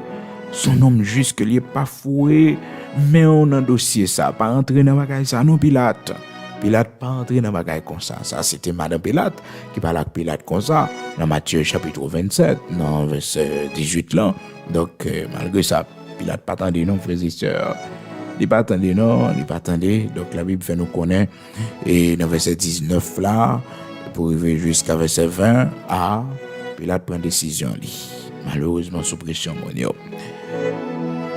Son homme jusque lié, pas foué, mais on a un dossier ça. Pas entrer dans bagaille ça, non, Pilate. Pilate pas entré dans bagaille comme ça. Ça, c'était Madame Pilate qui parlait avec Pilate comme ça, dans Matthieu chapitre 27, dans verset 18 là. Donc, malgré ça, Pilate pas attendé, non, frères et sœurs. Il pas attendé, non, il pas attendé. Donc, la Bible fait nous connaître. Et dans verset 19 là, pour arriver jusqu'à verset 20, Pilate prend décision. Malheureusement, sous pression, mon Dieu.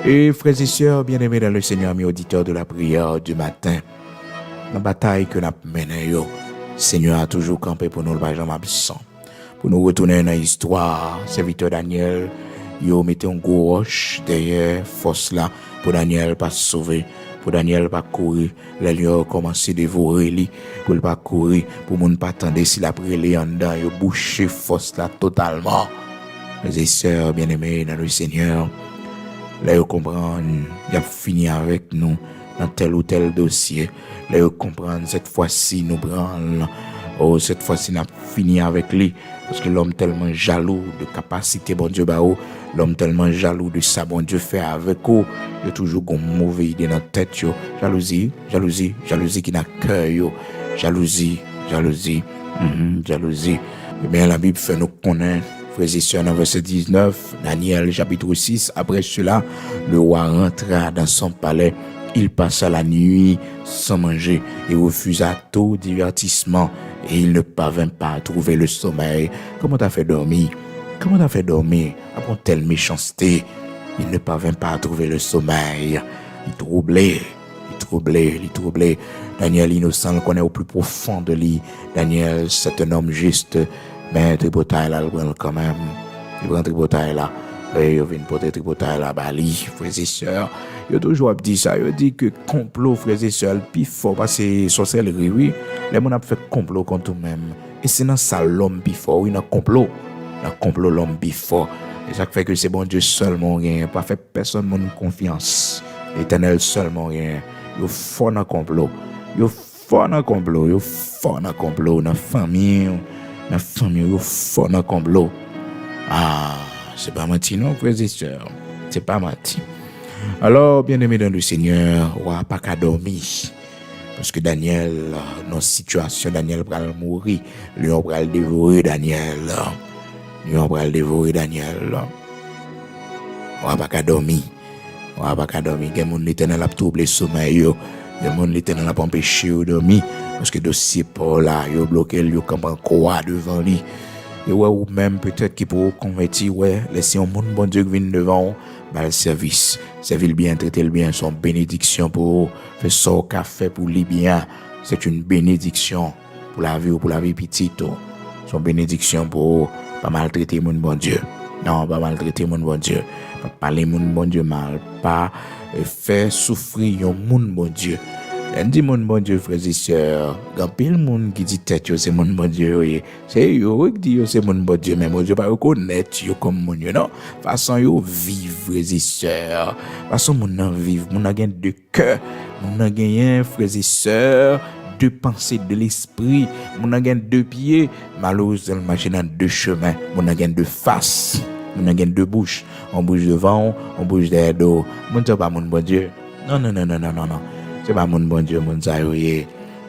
Et frères et sœurs, bien-aimés dans le Seigneur, mes auditeurs de la prière du matin, la bataille que nous menons, Seigneur a toujours campé pour nous, le pas jamais absent. Pour nous retourner dans l'histoire, serviteur Daniel, yo mettez un gros roche derrière force là, pour Daniel pas se sauver, pour Daniel pas courir. Les lions commencé à dévorer lui, pour le pas courir, pour moun pas attendre s'il a pris les en dedans, yo bouché force là totalement. Mes sœurs bien-aimés dans le Seigneur, là yo comprendre, il a fini avec nous dans tel ou tel dossier. Là, vous comprenez, cette fois-ci, nous prenons. Oh, cette fois-ci, nous avons fini avec lui. Parce que l'homme tellement jaloux de capacité, bon Dieu, l'homme tellement jaloux de ça, bon Dieu, fait avec vous. Il y a toujours une mauvaise idée dans la tête. Jalousie qui n'a cœur. Jalousie. Eh bien, la Bible fait nous connaître. Frères et sœurs, dans verset 19, Daniel, chapitre 6, après cela, le roi rentra dans son palais. Il passa la nuit sans manger et refusa tout divertissement et il ne parvint pas à trouver le sommeil. Comment t'as fait dormir après telle méchanceté? Il ne parvint pas à trouver le sommeil. Il troublait. Daniel innocent le connaît au plus profond de lui. Daniel, c'est un homme juste. Mais tripotaille là, il prend quand même. Il prend tripotaille là. Et il vient porter tripotaille là, Bali, frères et sœurs. Il a toujours dit ça. Il dit que complot, frères et sœurs, puis fort, parce que sorcellerie, oui. Les gens ont fait complot contre eux-mêmes. Et c'est dans ça l'homme puis fort, oui, dans complot. Dans complot, l'homme puis fort. Et ça fait que c'est bon Dieu seulement rien. Pas fait personne mon confiance. L'éternel seulement rien. Il fort dans complot. Il fort dans complot. Dans la famille. Il fort dans complot. C'est pas menti, non, frères et sœurs. C'est pas menti. Alors, bien-aimé dans le Seigneur, on n'a pas qu'à dormir. Parce que Daniel, dans la situation, Daniel va mourir. Lui, on va dévorer Daniel. On n'a pas qu'à dormir. Il y a des gens qui ont troublé le sommeil. Il y a des gens qui ont empêché de dormir. Parce que le dossier pas là, il a bloqué, il a comme un croix devant lui. Et ouais, ou même peut-être qu'il peut convertir, laisser un monde bon Dieu qui vient devant, le service. Servir le bien, traiter le bien, son bénédiction pour faire ça qu'a fait pour lui bien. C'est une bénédiction pour la vie ou pour la vie petite. Son bénédiction pour pas maltraiter mon bon Dieu. Non, pas maltraiter mon bon Dieu. Pas parler mon bon Dieu mal. Pas faire souffrir mon bon Dieu. On dit mon bon Dieu, frères et sœurs, quand pile monde qui dit tête, yo, c'est mon bon Dieu, oui. C'est yo qui dit yo, c'est mon bon Dieu, mais mon Dieu pas reconnaître yo comme mon Dieu, non. Façon yo vivre, frères et sœurs. Façon mon nan vivre, mon nan gen de cœur, mon nan gen frères et sœurs, deux pensées de l'esprit, mon nan gen deux pieds, malheureusement dans marcher dans deux chemins, mon nan gen deux faces, mon nan gen deux bouches, on bouge devant, on bouge derrière dos. Mon Dieu pas mon bon Dieu. Non. C'est pas mon bon Dieu, mon Dieu.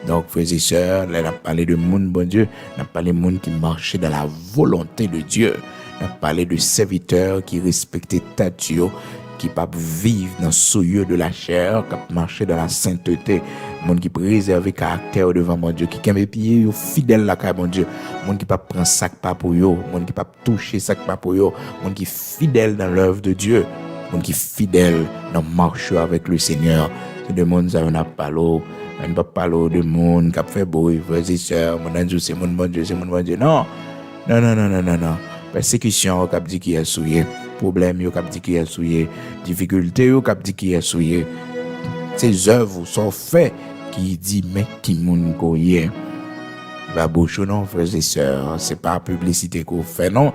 Donc, frères et sœurs, là, on a parlé de mon bon Dieu, on a parlé de monde qui marchait dans la volonté de Dieu. On a parlé de serviteurs qui respectaient Tatio, qui ne vivent dans le souillure de la chair, qui marchaient dans la sainteté. Monde qui préserve le caractère devant mon Dieu, qui aime les pieds, fidèle à mon Dieu. Monde qui ne prend sac pas pour eux, monde qui ne toucher sac pas pour eux, monde qui est fidèle dans l'œuvre de Dieu, monde qui est fidèle dans la marche avec le Seigneur. C'est de monde ça on a parlé, on pas parler de monde qui a fait beau, frères et sœurs, mon Dieu c'est mon bon Dieu, c'est mon bon Dieu. Non. Persécution qui a dit qui est souillé, problème qui a dit qui est souillé, difficulté qui a dit qui est souillé. Ces œuvres sont faites qui dit mais qui monde koye. Ba bouchon non frères et sœurs, c'est pas publicité qu'on fait non,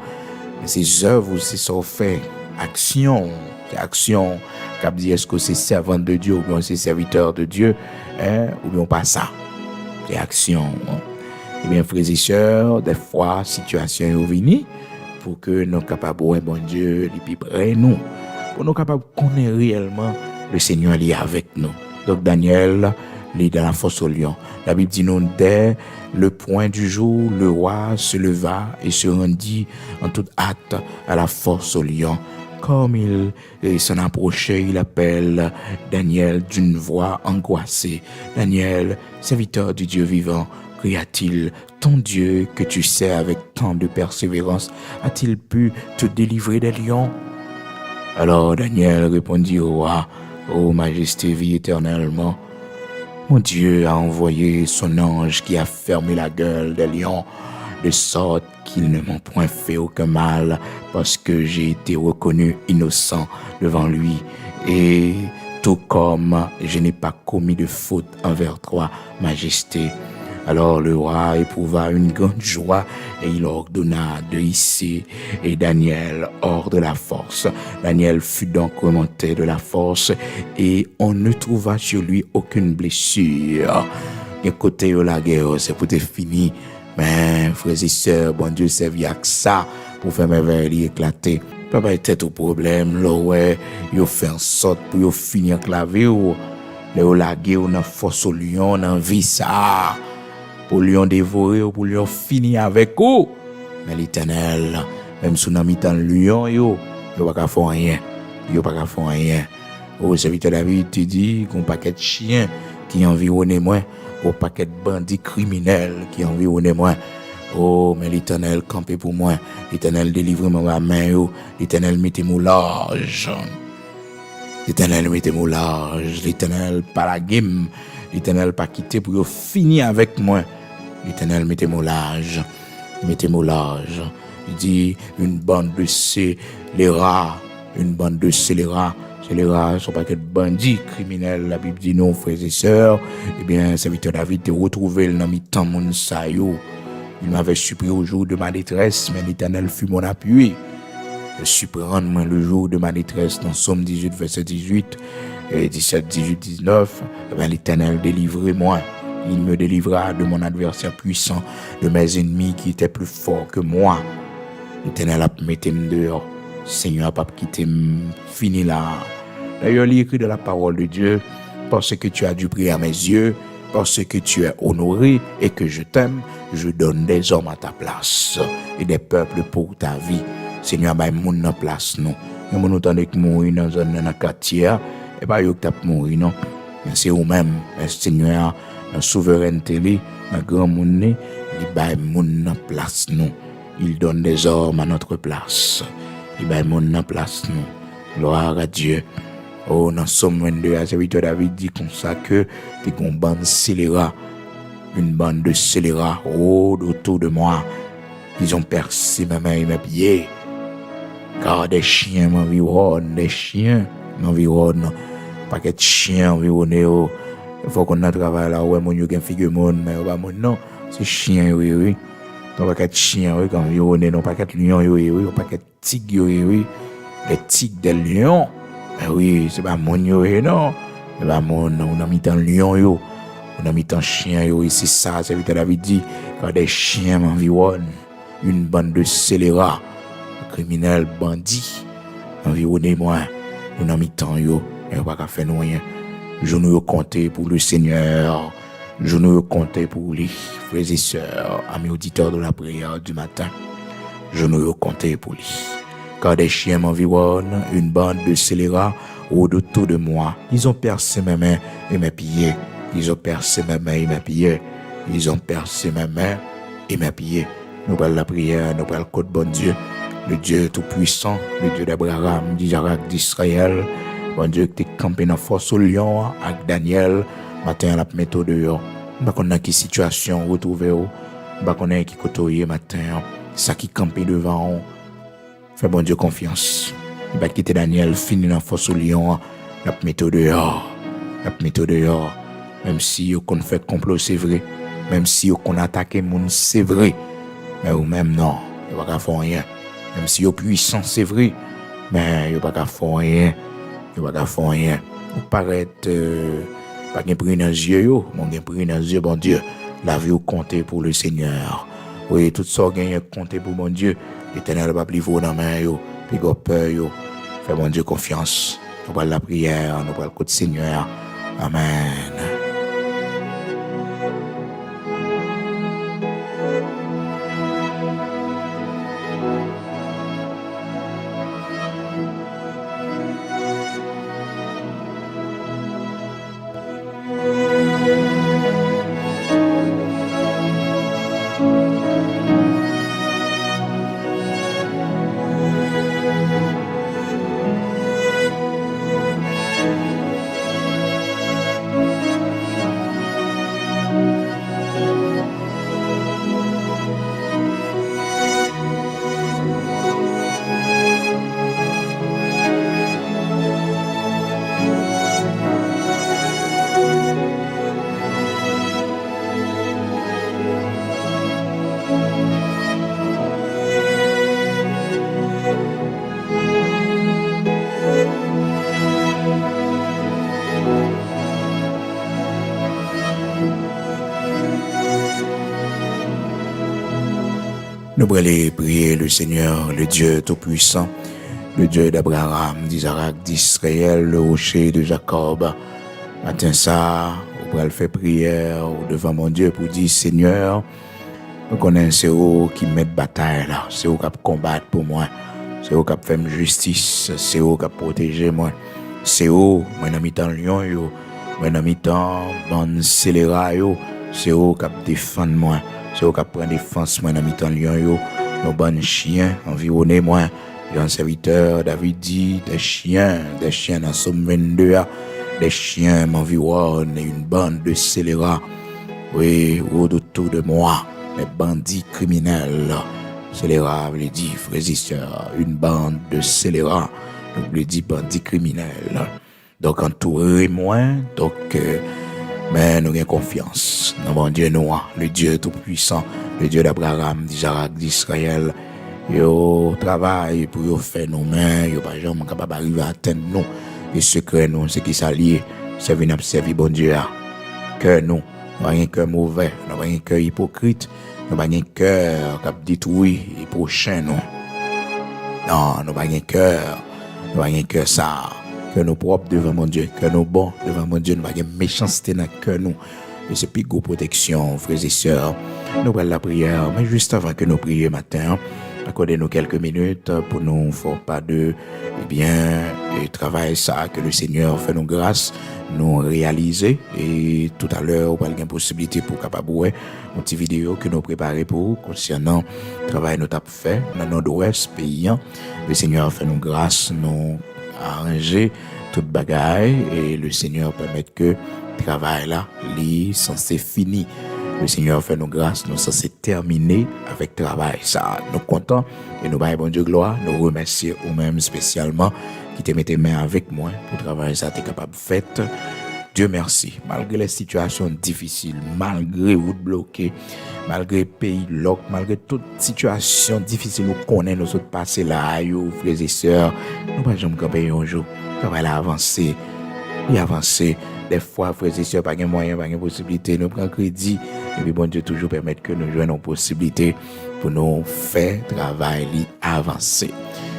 mais ces œuvres aussi sont faites action. C'est action, cap dit est-ce que c'est servant de Dieu ou bien c'est serviteur de Dieu, ou bien pas ça. C'est action. Eh bien, frères et sœurs, des fois, situation est venue pour que nous capables de bon Dieu, lui près nous, pour nous capables de connaître réellement le Seigneur est avec nous. Donc Daniel, il est dans la fosse au lion. La Bible dit nous, dès le point du jour, le roi se leva et se rendit en toute hâte à la fosse au lion. Comme il s'en approchait, il appelle Daniel d'une voix angoissée. Daniel, serviteur du Dieu vivant, cria-t-il, ton Dieu que tu sais avec tant de persévérance, a-t-il pu te délivrer des lions? Alors Daniel répondit au roi, ô majesté, vie éternellement, mon Dieu a envoyé son ange qui a fermé la gueule des lions, de sorte qu'ils ne m'ont point fait aucun mal, parce que j'ai été reconnu innocent devant lui, et tout comme je n'ai pas commis de faute envers toi, majesté. Alors le roi éprouva une grande joie, et il ordonna de hisser et Daniel hors de la force. Daniel fut donc remonté de la force, et on ne trouva sur lui aucune blessure. Et côté de la guerre, c'est pour te fini. Mais, frères et sœurs, bon Dieu servi à ça pour faire mes verres éclater. Papa était au problème, là, ouais, il fait en sorte pour il finir clavier, là, la guerre, on a force au lion, on a envie ça, pour lion dévorer, pour lion finir avec eux. Mais l'Éternel, même si on a mis dans le lion, il n'a pas faire rien. Il pas faire rien. Au serviteur David, tu dis qu'on paquet de chiens qui environnent moi. Au paquet de bandits criminels qui environnent moi. Oh, mais l'Éternel campait pour moi. L'Éternel délivre ma main. L'Éternel mettait mon large. L'Éternel mettait mon large. L'Éternel pas la game. L'Éternel pas quitté pour finir avec moi. L'Éternel mettait mon large. Mettez mon large. Il dit une bande de scélérats. Une bande de scélérats. Les rats sont pas que de bandits criminels. La Bible dit non, frères et sœurs. Eh bien, serviteur David te retrouvé dans mi temps mon sayo. Il m'avait supprimé au jour de ma détresse, mais l'Éternel fut mon appui. Je supprendre moi le jour de ma détresse dans Somme 18, verset 18, et 17, 18, 19. Eh bien, l'Éternel délivrait-moi. Il me délivra de mon adversaire puissant, de mes ennemis qui étaient plus forts que moi. L'Éternel a mis dehors. Seigneur, pas quitter fini là. D'ailleurs, il est écrit dans la parole de Dieu, parce que tu as du prix à mes yeux, parce que tu es honoré et que je t'aime, je donne des hommes à ta place et des peuples pour ta vie. Seigneur, bah, moun nan place nous. Mais moun entendez que mourir dans un quartier, et pas yo t'a mourir non. Mais c'est ou même, Seigneur, la souveraineté li, la grand moun li, il bah moun nan place nous. Il donne des hommes à notre place. Il bah moun nan place nous. Gloire à Dieu. Oh, dans Somme 22, le serviteur David dit comme ça que t'es une bande scélérats, une bande de scélérats, oh, autour de moi. Ils ont percé mes mains et mes pieds. Car des chiens m'environnent, des chiens m'environnent. Paquet de chiens environnés, Il faut qu'on a travail là, ouais, mon yo gen figure monde, mais pas mon non, c'est chien, oui. Non pas qu'être chien, oui, quand environné, non pas qu'être lion, oui, non pas qu'être tigre, oui. Les tigres des lions, mais oui, c'est pas mon yo, non. C'est pas mon, non, on a mis tant lion, yo. On a mis tant chien, yo, et c'est ça, c'est vite David dit, quand des chiens m'environnent, une bande de scélérats, criminels, bandits, environnez moi, on a mis tant, yo, et on va pas faire nous rien. Je nous compter pour le Seigneur. Je nous compter pour les frères et sœurs, amis auditeurs de la prière du matin. Je nous compter pour lui. Car des chiens m'environnent, une bande de scélérats au-dessous de moi. Ils ont percé mes mains et mes pieds. Ils ont percé mes mains et mes pieds. Ils ont percé mes mains et mes pieds. Nous parlons la prière, nous parlons le code bon Dieu. Le Dieu tout-puissant, le Dieu d'Abraham, d'Isaac, d'Israël. Bon Dieu, qui t'es campé dans force au lion, avec Daniel, matin à la méthode dehors. Bah qu'on a qui situation retrouver bah qu'on a qui côtoyer matin, ça qui campé devant. Fais bon Dieu confiance. Il va quitter Daniel, fini dans force au lion, la méthode dehors, la méthode dehors. Même si on fait complot, c'est vrai. Même si on attaque les gens, c'est vrai. Mais ou même non, il va pas faire rien. Même si on puissant, c'est vrai. Mais il va pas faire rien. Il va pas faire rien. Ou paraître pas gen pris dans les yeux yo, mon gen pris dans les yeux bon Dieu. La vie au compter pour le Seigneur. Oui, tout ça gen compter pour mon Dieu. L'Éternel va livrer dans main yo, puis go peur yo. Fais mon Dieu confiance. Nous parlons la prière, nous parlons le côté Seigneur. Amen. Nous allons prier le Seigneur, le Dieu Tout-Puissant, le Dieu d'Abraham, d'Isaac, d'Israël, le rocher de Jacob. Matin ça, nous allons faire prière devant mon Dieu pour dire Seigneur, nous connaissons c'est eux qui mettent bataille là, c'est eux qui combattent pour moi, c'est eux qui font justice, c'est eux qui protègent moi, c'est eux, moi dans mi-temps lion yo, moi dans mi-temps bande scélérat yo, c'est eux qui défendent moi. C'est au cap prendre défense moi dans mi-temps lion yo, nos bonnes chiens environnés moi, un serviteur David dit des chiens dans Somme 22 des chiens m'environnent une bande de scélérats. Oui, autour de moi, les bandits criminels. Scélérats veut dire frères et sœurs, une bande de scélérats, donc veut dire bandits criminels. Donc entouré moi, donc mais nous avons confiance dans mon Dieu noir, le Dieu tout-puissant, le Dieu d'Abraham, d'Isaac, d'Israël. Yo travaille pour yo faire nos mains, yo pas jamais capable d'arriver à atteindre nous. Et secret nous, c'est qui s'allie, c'est venir servir bon Dieu. Que nous, pas un cœur mauvais, nous pas un cœur hypocrite, nous pas un cœur qui détruit les prochains nous. Non, nous pas un cœur ça. Que nous propres devant mon Dieu, que nous bons devant mon Dieu, nous n'avons pas de méchanceté dans le cœur nous. Et c'est plus gros protection, frères et sœurs. Nous prenons la prière, mais juste avant que nous prions matin, accordez-nous quelques minutes pour nous faire pas de, et travail ça, que le Seigneur fait nous grâce, nous réaliser. Et tout à l'heure, on va avoir une possibilité pour capable une petite vidéo que nous préparons pour concernant le travail que nous avons fait dans le nord-ouest pays. Le Seigneur fait nous grâce, nous arranger toute bagaille et le Seigneur permet que le travail là est censé fini. Le Seigneur fait nos grâces, nous censé terminer avec le travail. Ça, nous contents et nous baillons bon Dieu gloire. Nous remercions ou même spécialement qui te mettait main avec moi pour travailler ça, t'es capable de faire Dieu merci, malgré les situations difficiles, malgré route bloquée, malgré pays lock, malgré toute situation difficile nous connaissons, nous autres passer là, frères et sœurs, nous pas jamais camper un jour, ça va avancer, et avancer. Des fois, frères et sœurs, pas de moyens, pas de possibilité, nous prenons crédit, et puis bon Dieu toujours permettre que nous joignons une possibilité pour nous faire travail, avancer.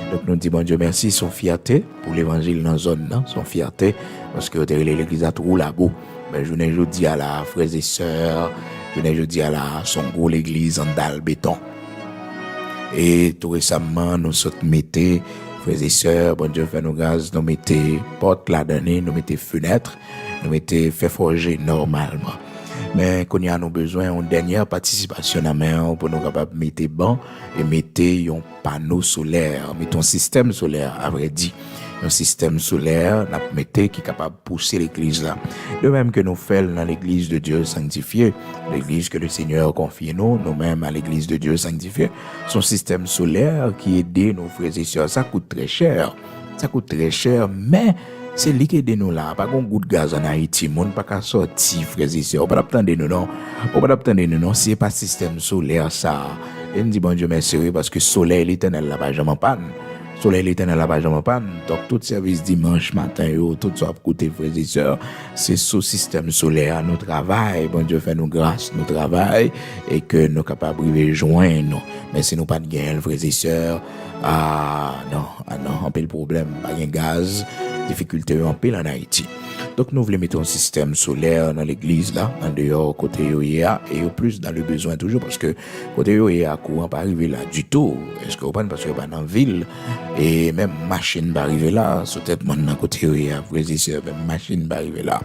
Donc nous disons bon Dieu merci, son fierté pour l'évangile dans la zone, son fierté, parce que l'église a trop la boue. Mais je ne dis à la frères et sœurs, je ne dis à la son gros l'église en dalle béton. Et tout récemment, nous sommes mettez, frères et sœurs, bon Dieu fait nos grâces, nous mettez porte la donnée, nous mettez fenêtre, nous mettez fait forger normalement. Mais qu'on y a nos besoins, une dernière participation à main pour nous capables de mettre banc et mettre un panneau solaire, mettre un système solaire, à vrai dire. Un système solaire, nous mettons qui est capable de pousser l'église là. De même que nous faisons dans l'église de Dieu sanctifiée, l'église que le Seigneur confie nous-mêmes à l'église de Dieu sanctifiée, son système solaire qui aide nos frères et sœurs, ça coûte très cher. Ça coûte très cher, mais c'est lui qui aide nous là. Pas qu'on goût de gaz en Haïti, monde pas qu'à sortir, frères et sœurs. On pas attendre nous non. On pas attendre nous non. C'est pas système solaire ça. Et me dit bon Dieu merci parce que soleil l'éternel là pas jamais panne. Soleil l'éternel là pas jamais panne. Donc tout service dimanche matin tout ça côté frères et sœurs, c'est ce système solaire nous travail. Bon Dieu fait nous grâce, nous travail et que nous capables de joindre. Mais si nous pas de gain frères et sœurs, non, on peut le problème, pas de gaz. Difficulté en pile en Haïti. Donc nous voulons mettre un système solaire dans l'église là, en dehors côté Yoéa et au plus dans le besoin toujours parce que côté Yoéa courant pas arriver là du tout. Est-ce que vous comprenez parce que pas dans ville et même machine pas arriver là, sur tête maintenant côté Yoéa, frères et sœurs, même machine pas arriver là.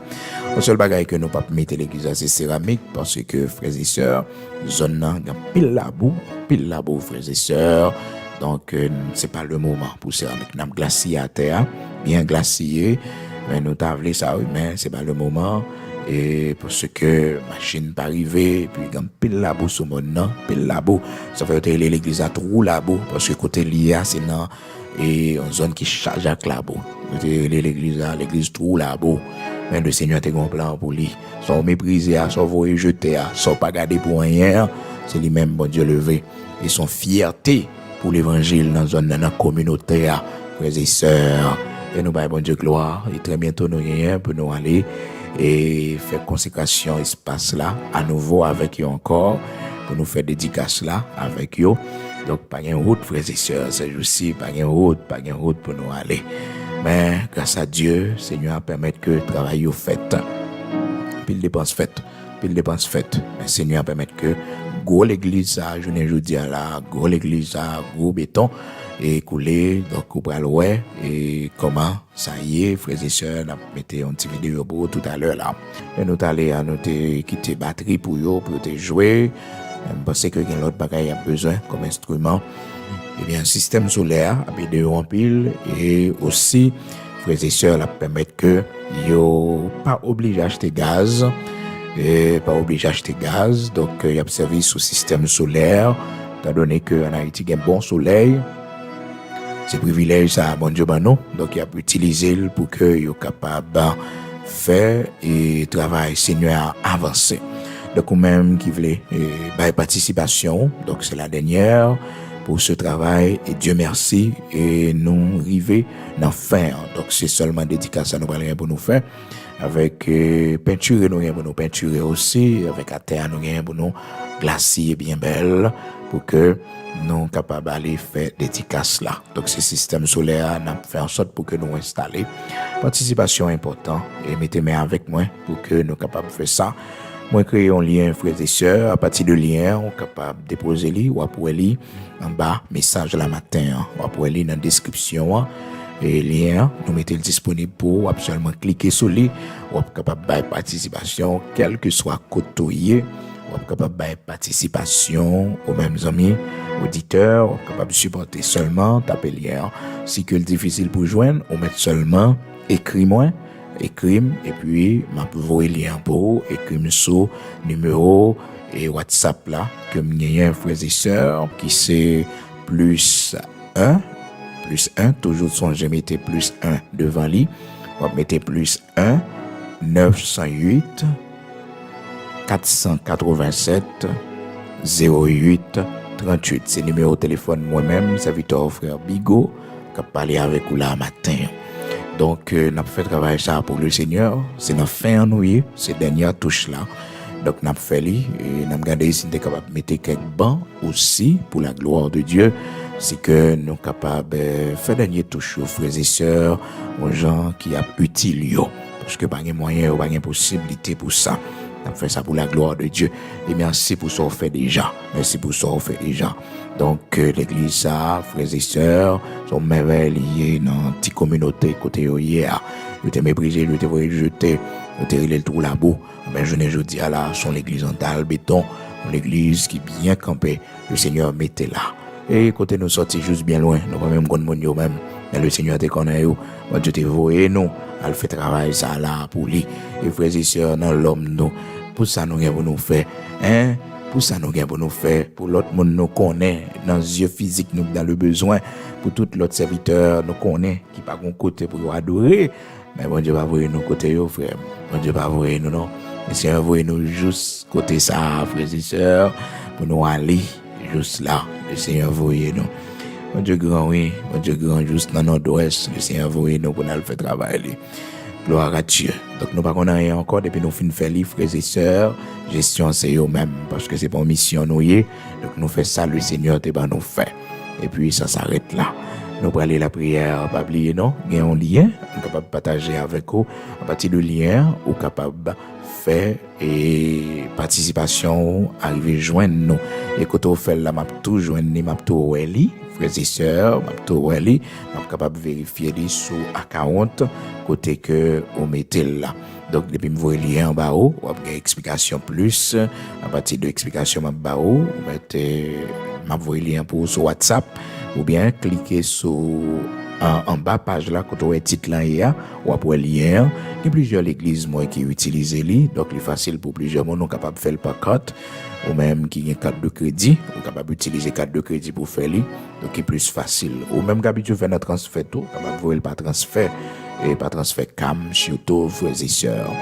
Le seul bagage que nous pas mettre l'église c'est céramique parce que frères et sœurs, zone là, pile labo frères et sœurs. Donc, c'est pas le moment pour céramique. Nous avons glacier à terre, bien glacié. Mais nous avons ça, oui, mais c'est pas le moment. Et parce que machine pas arrivée, puis il y a pile labo sur mon nom, pile labo. Ça fait que l'église a trop labo, parce que côté l'IA, c'est dans une zone qui charge avec labo. L'église trop labo. Mais le Seigneur a un plan pour lui. Sans mépriser, sans voyer jeter, sans pas garder pour rien, c'est lui-même, bon Dieu, levé. Et son fierté pour l'évangile dans une communauté, frères et sœurs. Et nous, bon Dieu, gloire. Et très bientôt, nous rien pour nous aller et faire consécration espace là, à nouveau avec eux encore, pour nous faire dédicace là, avec eux. Donc, pas une route, frères et sœurs, c'est aussi, pas une route pour nous aller. Mais, grâce à Dieu, Seigneur, permettre que le travail soit fait. Puis, dépense faite. Mais, Seigneur, permettre que gros l'église à je ne dis là gros l'église à gros béton et coulé donc on va ouais et comment ça y est frères et sœurs n'a metté une petite vidéo pour tout à l'heure là et nous allons à noter quitter batterie pour te jouer parce que quelqu'un l'autre bagaille a besoin comme instrument et bien système solaire à vidéo en pile et aussi frères et sœurs la permettre que yo pas obligé d'acheter gaz et pas obligé d'acheter gaz, donc il y a servi sous système solaire, étant donné qu'en Haïti, il y a un bon soleil, c'est privilège ça, bon Dieu, non, donc il y a pu utiliser pour que il soit capable de faire et travail Seigneur avancé. Donc, ou même qui voulait participation, donc c'est la dernière pour ce travail, et Dieu merci, et nous arrivons dans fin, donc c'est seulement dédicace à nous rien pour nous faire. Avec peinture nous pour nous peinturer aussi avec à terre nous pour nous glacier bien belle pour que nous capables d'aller faire dédicace là. Donc ce système solaire n'a fait en sorte pour que nous installer participation important et mettez-moi avec moi pour que nous capables de faire ça. Moi créer un lien frères et sœurs à partir de lien on capable de déposer li ou pour li en bas message la matin ou pour li dans description. Et lien, nous mettons disponible pour absolument cliquer sur lui, ou capable de participation, quel que soit côtoyer, ou capable de participation aux mêmes amis, auditeurs, ou capable de supporter seulement, taper lien. Si que le difficile pour joindre, on met seulement écris-moi, et puis m'a envoyer lien pour écris sur numéro et WhatsApp là, que m'y frères et sœurs, qui c'est +1, toujours son je mettais +1 devant lui, on mettait +1 908 487 08 38. C'est le numéro de téléphone moi-même, serviteur frère Bigot, qui a parlé avec vous là matin. Donc, nous avons fait travail ça pour le Seigneur. C'est notre fin nous, ces dernières touches là. Donc, nous avons fait et nous avons regardé si nous sommes capables de mettre quelques bancs aussi pour la gloire de Dieu. C'est que nous sommes capables de faire dernière touche aux frères et sœurs, aux gens qui ont utile. Parce que pas de moyen, pas de possibilité pour ça. On fait ça pour la gloire de Dieu. Et merci pour ce qu'on fait déjà. Merci pour ce qu'on fait déjà. Donc, l'église, ça, frères et sœurs, sont merveilleux dans une petite communauté côté hier. Ils étaient méprisés, ils étaient rejetés, ils étaient relés le trou là-bas. Mais je ne dis à là, sont l'église en dalle béton, l'église qui est bien campée. Le Seigneur mettait là. Et côté nous sortis juste bien loin, nous pas même qu'on monde même. Mais le Seigneur te connaît, Dieu te voyé nous, elle fait travail ça là pour lui. Et frères et sœurs, dans l'homme nous, pour ça nous avons nous faire, hein? Pour ça nous avons nous faire, pour l'autre monde nous connaît, dans les yeux physiques nous dans le besoin, pour tout l'autre serviteur nous connaît, qui pas bon côté pour adorer. Mais bon Dieu va voir nous côté frère. Bon Dieu va voir nous non. Le Seigneur va nous juste côté ça, frères et sœurs, pour nous aller juste là. Le Seigneur va nous. Mon Dieu grand, oui. Mon Dieu grand, juste dans nord-ouest. Le Seigneur va nous pour nous faire travailler. Gloire à Dieu. Donc, nous ne pouvons pas rien encore depuis nous finissons faire les frères et sœurs. Gestion, c'est eux-mêmes. Parce que c'est pas une mission, nous. Donc, nous faisons ça, le Seigneur, nous fait. Et puis, ça s'arrête là. Nous prenons la prière, pas oublier, non? Il y a un lien, on est capable de partager avec vous. À partir du lien, on est capable de faire et participation, arriver joindre nous. Et quand on fait là, m'a tout joindre, m'a tout weli, frères et sœurs, m'a tout weli, m'a capable de vérifier les sous account côté que on mettait là. Donc depuis me voir lien en bas on va une explication plus à partir de l'explication en bas m'a voir lien pour sur WhatsApp ou bien cliquer sur en bas page là quand on est titre là ou après lien. Il y a plusieurs églises moi qui utilisent lui, donc c'est facile pour plusieurs monde capable faire le par carte ou même qui a carte de crédit, ou capable utiliser carte de crédit pour faire lui, donc c'est plus facile. Ou même capable faire un transfert tout, capable voir le par transfert et par transfert cam surtout frères et sœurs.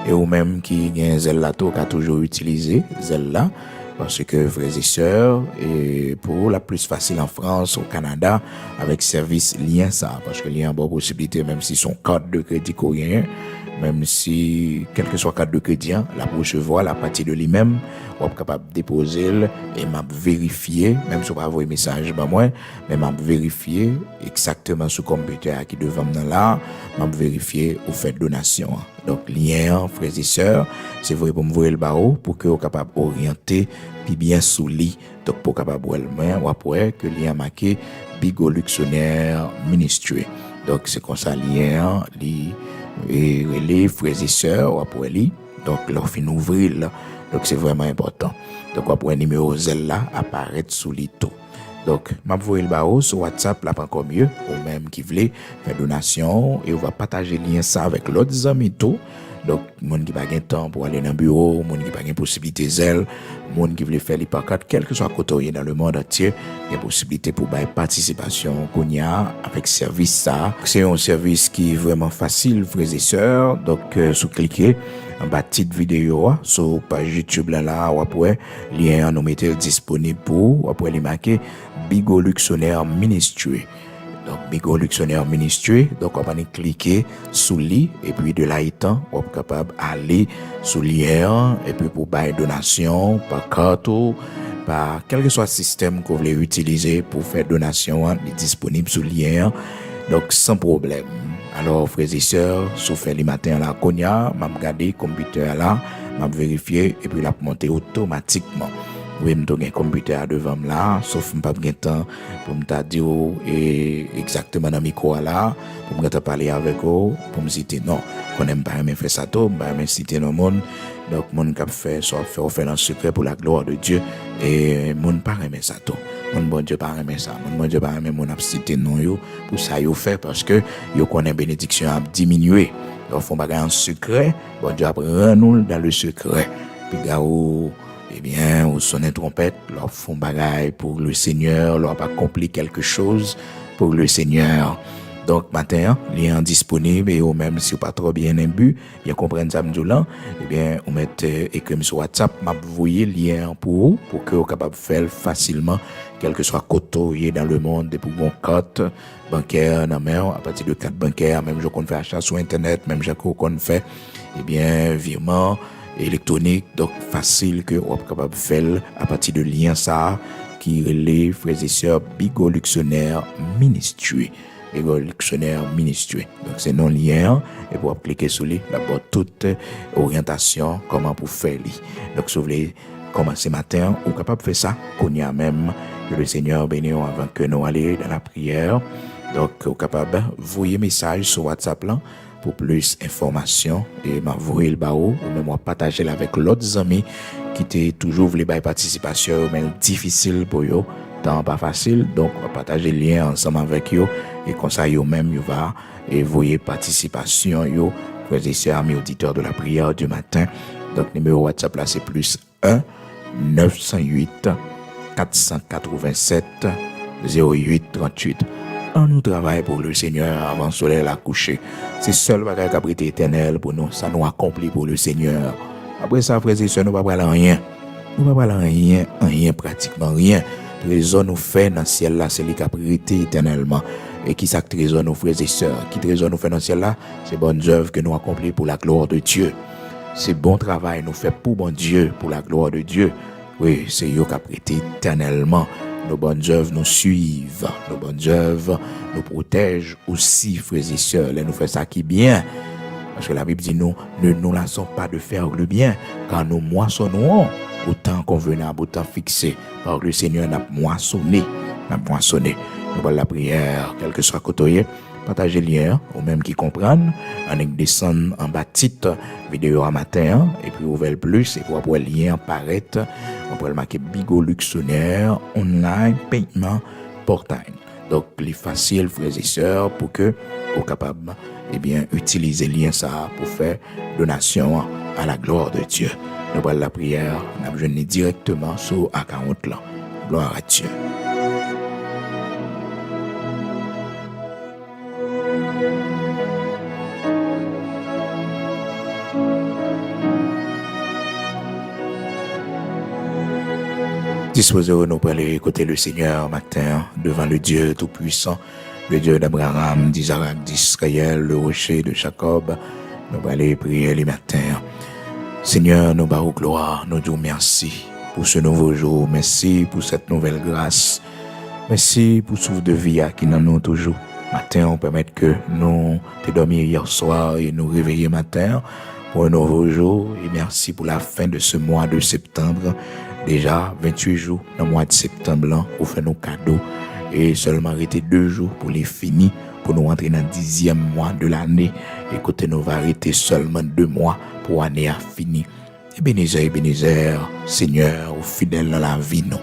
Et ou même qui a zelle là tout, qui a toujours utilisé zelle là. Parce que frères et sœurs, et pour la plus facile en France, au Canada, avec service lien ça, parce que lien a bonne possibilité, même si son carte de crédit coréen, même si, quel que soit carte de crédit, la recevoir, la partie de lui-même, on est capable de déposer et m'a vérifier, même si on pas envoyer message, bah moi, mais m'a vérifier exactement sur computer qui devant moi là, m'a vérifier au fait donation. Donc, lien, frères et sœurs, c'est vrai pour me voir le barreau, pour que vous capable d'orienter, puis bien sous lit. Donc, pour capable de voir ou après, que lien marqué Bigot Luxonnaire Ministry. Donc, c'est comme ça, lien, les frères et sœurs, ou après, donc, leur fin ouvrir, là. Donc, c'est vraiment important. Donc, après, numéro zèle là, apparaît sous lit tout. Donc, m'a voyé le barreau sur WhatsApp, là, pas encore mieux, ou même qui voulait faire donation, et on va partager le lien ça avec l'autre amis tout. Donc, monde qui pas gain temps pour aller dans le bureau, monde qui pas gain possibilité zèle, monde qui voulait faire les pancarte, quel que soit côté dans le monde entier, il y a possibilité pour bailler participation qu'on y a avec service ça. C'est un service qui est vraiment facile, frères et sœurs. Donc, sous cliquer en bas petite vidéo sur page YouTube là ou après lien nous mettez disponible pour ou après les marquer Bigot Luxonnaire Ministry. Donc Bigot Luxonnaire Ministry, donc on va cliquer sous lui et puis de là étant on est capable aller sous lien et puis pour bailler donation par carte ou par quel que soit le système que vous voulez utiliser pour faire donation, il est disponible sous lien. Donc sans problème. Alors, frères et sœurs, si vous faites les matins à la Konya, je vais regarder le computer là, je vais vérifier et puis la monter automatiquement. Oui, je vais un computer devant là, sauf que je n'ai pas de temps pour me dire exactement dans le micro là, pour me parler avec vous, pour me citer non. Je n'aime pas faire ça tout, je ne citer non monde. Donc, mon cap fait soit faire dans le secret pour la gloire de Dieu et mon pas aimer ça tout. Mon bon Dieu pas aimer ça. Mon bon Dieu pas aimer mon absité non yo pour ça yo fait parce que yo connaît bénédiction a diminué. Donc font bagay en secret, bon Dieu apprend nous dans le secret. Puis gaou eh bien, au sonner trompette, leur font bagay pour le Seigneur, leur pas accompli quelque chose pour le Seigneur. Donc, matin, lien disponible et ou même si vous pas trop bien imbu, bien comprendre ça là, eh bien, on met écrit sur WhatsApp, m'a envoyé lien pour vous, pour que vous capable faire facilement, quel que soit côté dans le monde, pour vos cartes bancaires, dans main, à partir de cartes bancaires, même je qu'on fait achat sur Internet, même je qu'on fait, eh bien, virement électronique, donc facile que vous êtes capable de faire à partir de lien ça, qui relève frères et sœurs Bigo Luxionnaire Ministry. Bigo Luxionnaire Ministry. Donc c'est non lien et pour cliquer sur lui, d'abord toute orientation comment pour faire lui. Donc si vous voulez commencer matin, vous êtes capable de faire ça qu'on y a même que le Seigneur bénisse avant que nous allions dans la prière. Donc vous êtes capable de voyer message sur WhatsApp là pour plus d'informations et m'envoyer le barreau ou même partager avec l'autre amis qui étaient toujours voulu par participation mais difficile pour eux, tant pas facile, donc on va partager le lien ensemble avec eux et comme ça eux même vous va et voyer participation eux frères et sœurs amis auditeurs de la prière du matin. Donc numéro WhatsApp là c'est plus 1 908 487 08 38. On nous travaille pour le Seigneur avant le soleil à coucher. C'est seul bagage qui a été éternel pour nous. Ça nous accomplit pour le Seigneur. Après ça, frères et sœurs, nous ne pouvons pas rien. Nous ne pouvons pas rien, pratiquement rien. Trésor nous fait dans le ciel là, c'est lui qui a prêté éternellement. Et qui ça trésor nous, frères et sœurs? Qui trésor nous fait dans le ciel là? C'est bonnes œuvres que nous accomplissons pour la gloire de Dieu. C'est bon travail nous fait pour bon Dieu, pour la gloire de Dieu. Oui, c'est lui qui a prêté éternellement. Nos bonnes œuvres nous suivent, nos bonnes œuvres nous protègent aussi, frères et sœurs. Là, nous faisons ça qui est bien. Parce que la Bible dit nous, ne nous lassons pas de faire le bien, car nous moissonnons au temps convenable, au temps fixé. Par le Seigneur n'a moissonné. Nous allons la prière, quel que soit côté, partagez le lien, ou même qui comprennent, en descendre en bas titre, vidéo à matin, et puis ouvrir le plus, et pour avoir le lien apparaître, on peut le marquer Bigo Luxionnaire Online Paiement Portail. Donc, il est facile, frères et sœurs, pour que vous capable, eh bien, utiliser le lien ça pour faire donation à la gloire de Dieu. Nous allons la prière, on a besoin directement sur account là. Gloire à Dieu. Disposez-vous nous pour aller écouter le Seigneur matin devant le Dieu Tout-Puissant, le Dieu d'Abraham, d'Isaac, d'Israël, le rocher de Jacob. Nous allons aller prier le matin. Seigneur, nous bavons gloire, nous disons merci pour ce nouveau jour. Merci pour cette nouvelle grâce. Merci pour ce souffle de vie qui nous nous toujours. Matin, on permet que nous te dormions hier soir et nous réveiller matin pour un nouveau jour. Et merci pour la fin de ce mois de septembre. Déjà 28 jours dans le mois de septembre, on fait nos cadeaux et seulement arrêter 2 jours pour les finir, pour nous rentrer dans le 10e mois de l'année. Écoutez, nous va arrêter seulement 2 mois pour l'année à finir. Ebenezer, Seigneur, ou fidèle dans la vie, nous.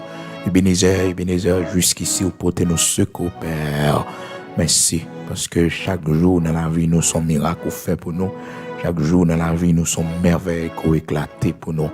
Ebenezer, jusqu'ici, vous portez nos secours, Père. Merci, parce que chaque jour dans la vie, nous sommes miracles faits pour nous. Chaque jour dans la vie, nous sommes merveilles qui ont éclaté pour nous.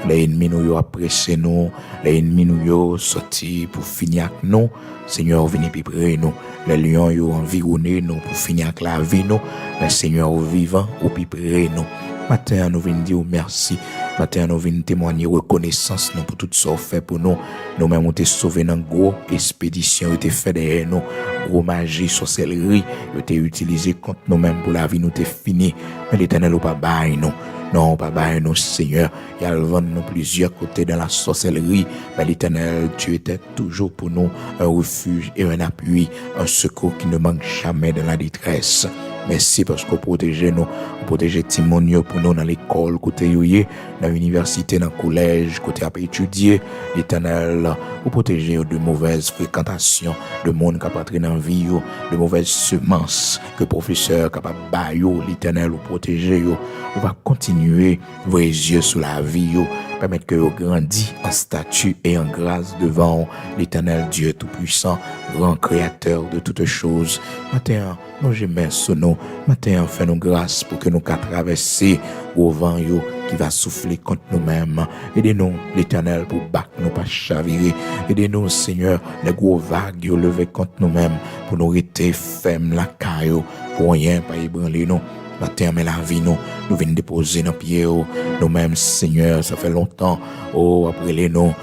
Les ennemis nous apprécient nous, les ennemis nous sortis pour finir avec nous. Seigneur, venez plus près nous. Les lions ont environné nous pour finir avec la vie nous. Mais Seigneur, vivant, ou plus près nous. Matin, nous venons dire merci. Matin, nous venons témoigner reconnaissance nous pour tout ça fait pour nous. Nous-mêmes, nous été sauvés dans une grosse expédition, nous été fait derrière nous. Gros magie, sorcellerie, nous été utilisé contre nous-mêmes pour la vie, nous été fini. Mais l'Éternel n'a pas baillé nous. Non, pas baillé nous, Seigneur. Il y a le vent de nous plusieurs côtés dans la sorcellerie. Mais l'Éternel, tu étais toujours pour nous un refuge et un appui, un secours qui ne manque jamais dans la détresse. Merci parce que vous protégez nous, vous protégez Timonio pour nous dans l'école, côté yoye, dans l'université, dans le collège, côté à étudier. L'Éternel, vous protégez de mauvaises fréquentations, de monde qui a entré dans la vie, de mauvaises semences que le professeur capable de bailler. L'Éternel, vous protégez. On va continuer vos yeux sur la vie, permettre que vous grandissez en statut et en grâce devant l'Éternel Dieu Tout-Puissant, grand créateur de toutes choses. Matin, nous gemmes sur nous. Matin, fais-nous grâce pour que nous puissions traverser au vent, qui va souffler contre nous-mêmes. Aidez-nous, l'Éternel, pour battre nous pas chavirer. Aidez-nous, Seigneur, les gros vagues qui levé contre nous-mêmes, pour nous rester fermes la caillou, pour rien pas ébranler nous. Matin, mais la vie, nous venons déposer nos pieds, nous-mêmes, Seigneur, ça fait longtemps, après les noms,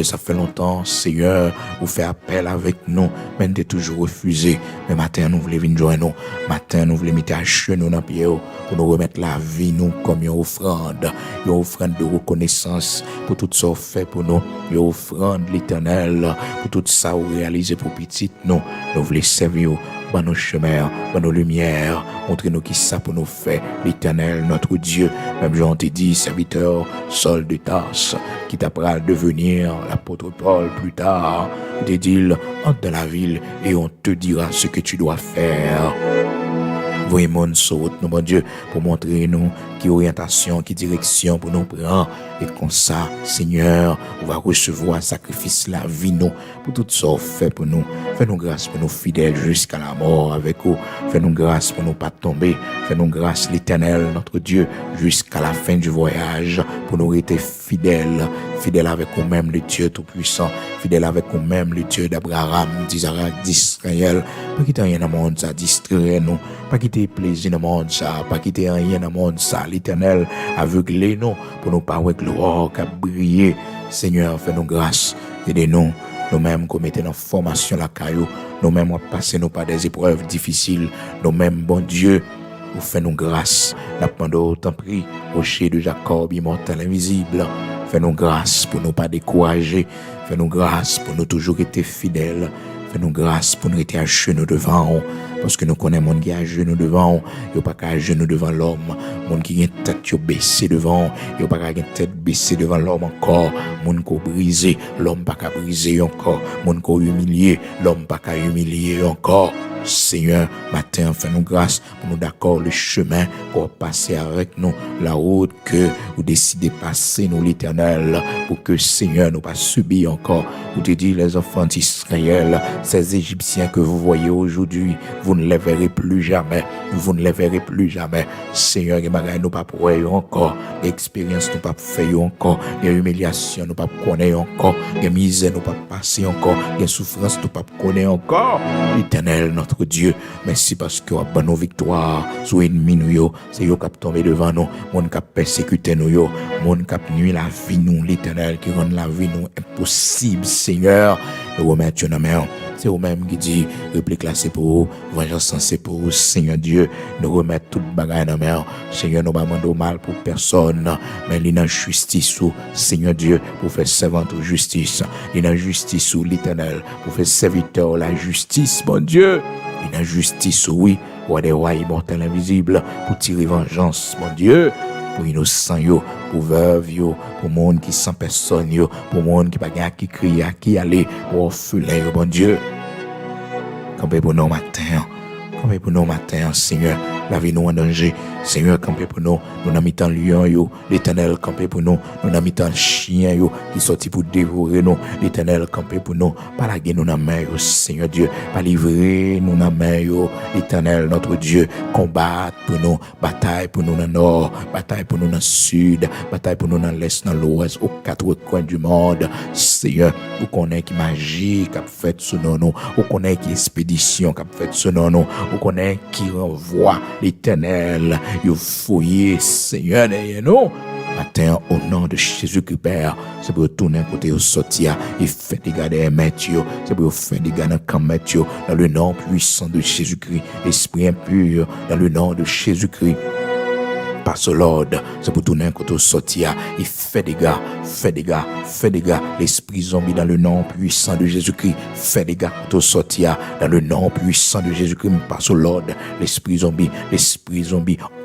ça fait longtemps, Seigneur, vous faites appel avec nous, mais vous toujours refusé. Mais matin, nous voulons venir joindre nous. Matin, nous voulons mettre à genoux dans pieds, pour nous remettre la vie, nous, comme une offrande de reconnaissance pour tout ça fait pour nous, une offrande l'Éternel, pour tout ça réalisé pour petit, nous voulons servir. Dans nos chemins, dans nos lumières, montrez-nous qui ça pour nous faire, l'Éternel, notre Dieu. Même Jean t'a dit, serviteur, Saul de Tarse, qui t'apprend devenir l'apôtre Paul plus tard. Il t'a dit, entre dans la ville et on te dira ce que tu dois faire. Voyez mon saute, nous, mon Dieu, pour montrer nous qui orientation, qui direction pour nous prendre. Et comme ça, Seigneur, on va recevoir un sacrifice la vie, nous, pour tout ça fait pour nous. Fais-nous grâce pour nous fidèles jusqu'à la mort avec vous. Fais-nous grâce pour nous pas tomber. Fais-nous grâce, l'Éternel, notre Dieu, jusqu'à la fin du voyage, pour nous rester fidèles. Fidèles avec nous-mêmes, le Dieu Tout-Puissant. Fidèles avec nous-mêmes, le Dieu d'Abraham, d'Isaac, d'Israël. Pas quitter rien dans le monde, ça distraire nous. Pas quitter plaisir dans le monde, ça. Pas quitter rien dans le monde, ça. L'Éternel, aveuglez nous, pour nous pas avec gloire, qu'à briller. Seigneur, fais-nous grâce. Aidez-nous. Nous-mêmes, qu'on mette dans formation la caillou. Nous-mêmes, on passe nous par des épreuves difficiles. Nous-mêmes, bon Dieu, vous faites-nous grâce. N'appendons autant pris, rocher de Jacob, immortel, invisible. Fais-nous grâce pour nous pas décourager. Fais-nous grâce pour nous toujours être fidèles. Fais-nous grâce pour nous être à genoux devant. Parce que nous connaissons monde qui est à genoux devant. Il n'y a pas qu'à genoux devant l'homme. Monde qui a une tête baissée devant. Il n'y a pas qu'à une tête baissée devant l'homme encore. Monde qui a brisé. L'homme pas qu'à briser encore. Monde qui a humilié. L'homme pas qu'à humilier encore. Seigneur, matin, fais-nous grâce pour nous d'accord le chemin pour passer avec nous la route que vous décidez de passer, nous l'Éternel, pour que Seigneur nous pas subir encore. Vous te dites les enfants d'Israël, ces Égyptiens que vous voyez aujourd'hui, vous ne les verrez plus jamais. Vous ne les verrez plus jamais. Seigneur, les bagailles nous pas pour encore, l'expérience nous pas faire encore, les humiliations nous pas connaître encore, les misères nous pas passer encore, les souffrances nous pas connaître encore. L'Éternel, notre Dieu, merci parce que à nos victoires sous ennemis nous, c'est eux qui tombé devant nous, monde qui persécuté nous, monde qui nuit la vie nous, l'Éternel qui rend la vie nous impossible, Seigneur. Nous remettons nos mains. C'est eux-mêmes qui dit réplique là c'est pour vous, vengeance c'est pour vous, Seigneur Dieu. Nous remettons toute bagaille dans main. Seigneur, nous ne demandons mal pour personne, mais il y a justice ou Seigneur Dieu pour faire servante ou justice. Il y a justice ou l'Éternel pour faire serviteur la justice, mon Dieu. Il y a justice, oui, pour des rois immortels invisibles, pour tirer vengeance, mon Dieu. Pour innocents, pour veuves, pour monde qui sans personne, pour monde qui pas qui crie, qui aller, pour orphelin, bon Dieu. Campez pour nous matin, campez pour nous matin, Seigneur. La vie nous en danger. Seigneur, campez pour nous. Nous n'avons mis tant lion, l'Éternel, campez pour nous. Nous n'avons mis tant chien, qui sorti pour dévorer nous. L'Éternel, campez pour nous. Pas la guerre, nous n'avons main, Seigneur Dieu. Pas livrer, nous n'avons main, l'Éternel, notre Dieu. Combattre pour nous. Bataille pour nous dans le nord. Bataille pour nous dans le sud. Bataille pour nous dans l'est, dans l'ouest, aux quatre coins du monde. Seigneur, vous connaissez qui magie, qui a fait sous nous. Vous connaissez qui expédition, qui a fait sous nous. Vous connaissez qui renvoie. L'Éternel, il fouillé, Seigneur, derrière nous. Matin, au nom de Jésus-Christ, Père, c'est pour tourner côté au sortir et faire des gars des Mathieu, c'est pour faire des gars dans le camp Mathieu, dans le nom puissant de Jésus-Christ, esprit impur, dans le nom de Jésus-Christ. Passe Lord, c'est pour tourner côté au sortir et fait des gars, fait des gars, fait des gars, l'esprit zombie dans le nom puissant de Jésus-Christ, fait des gars côté au sortir dans le nom puissant de Jésus-Christ, passe Lord, l'esprit zombie,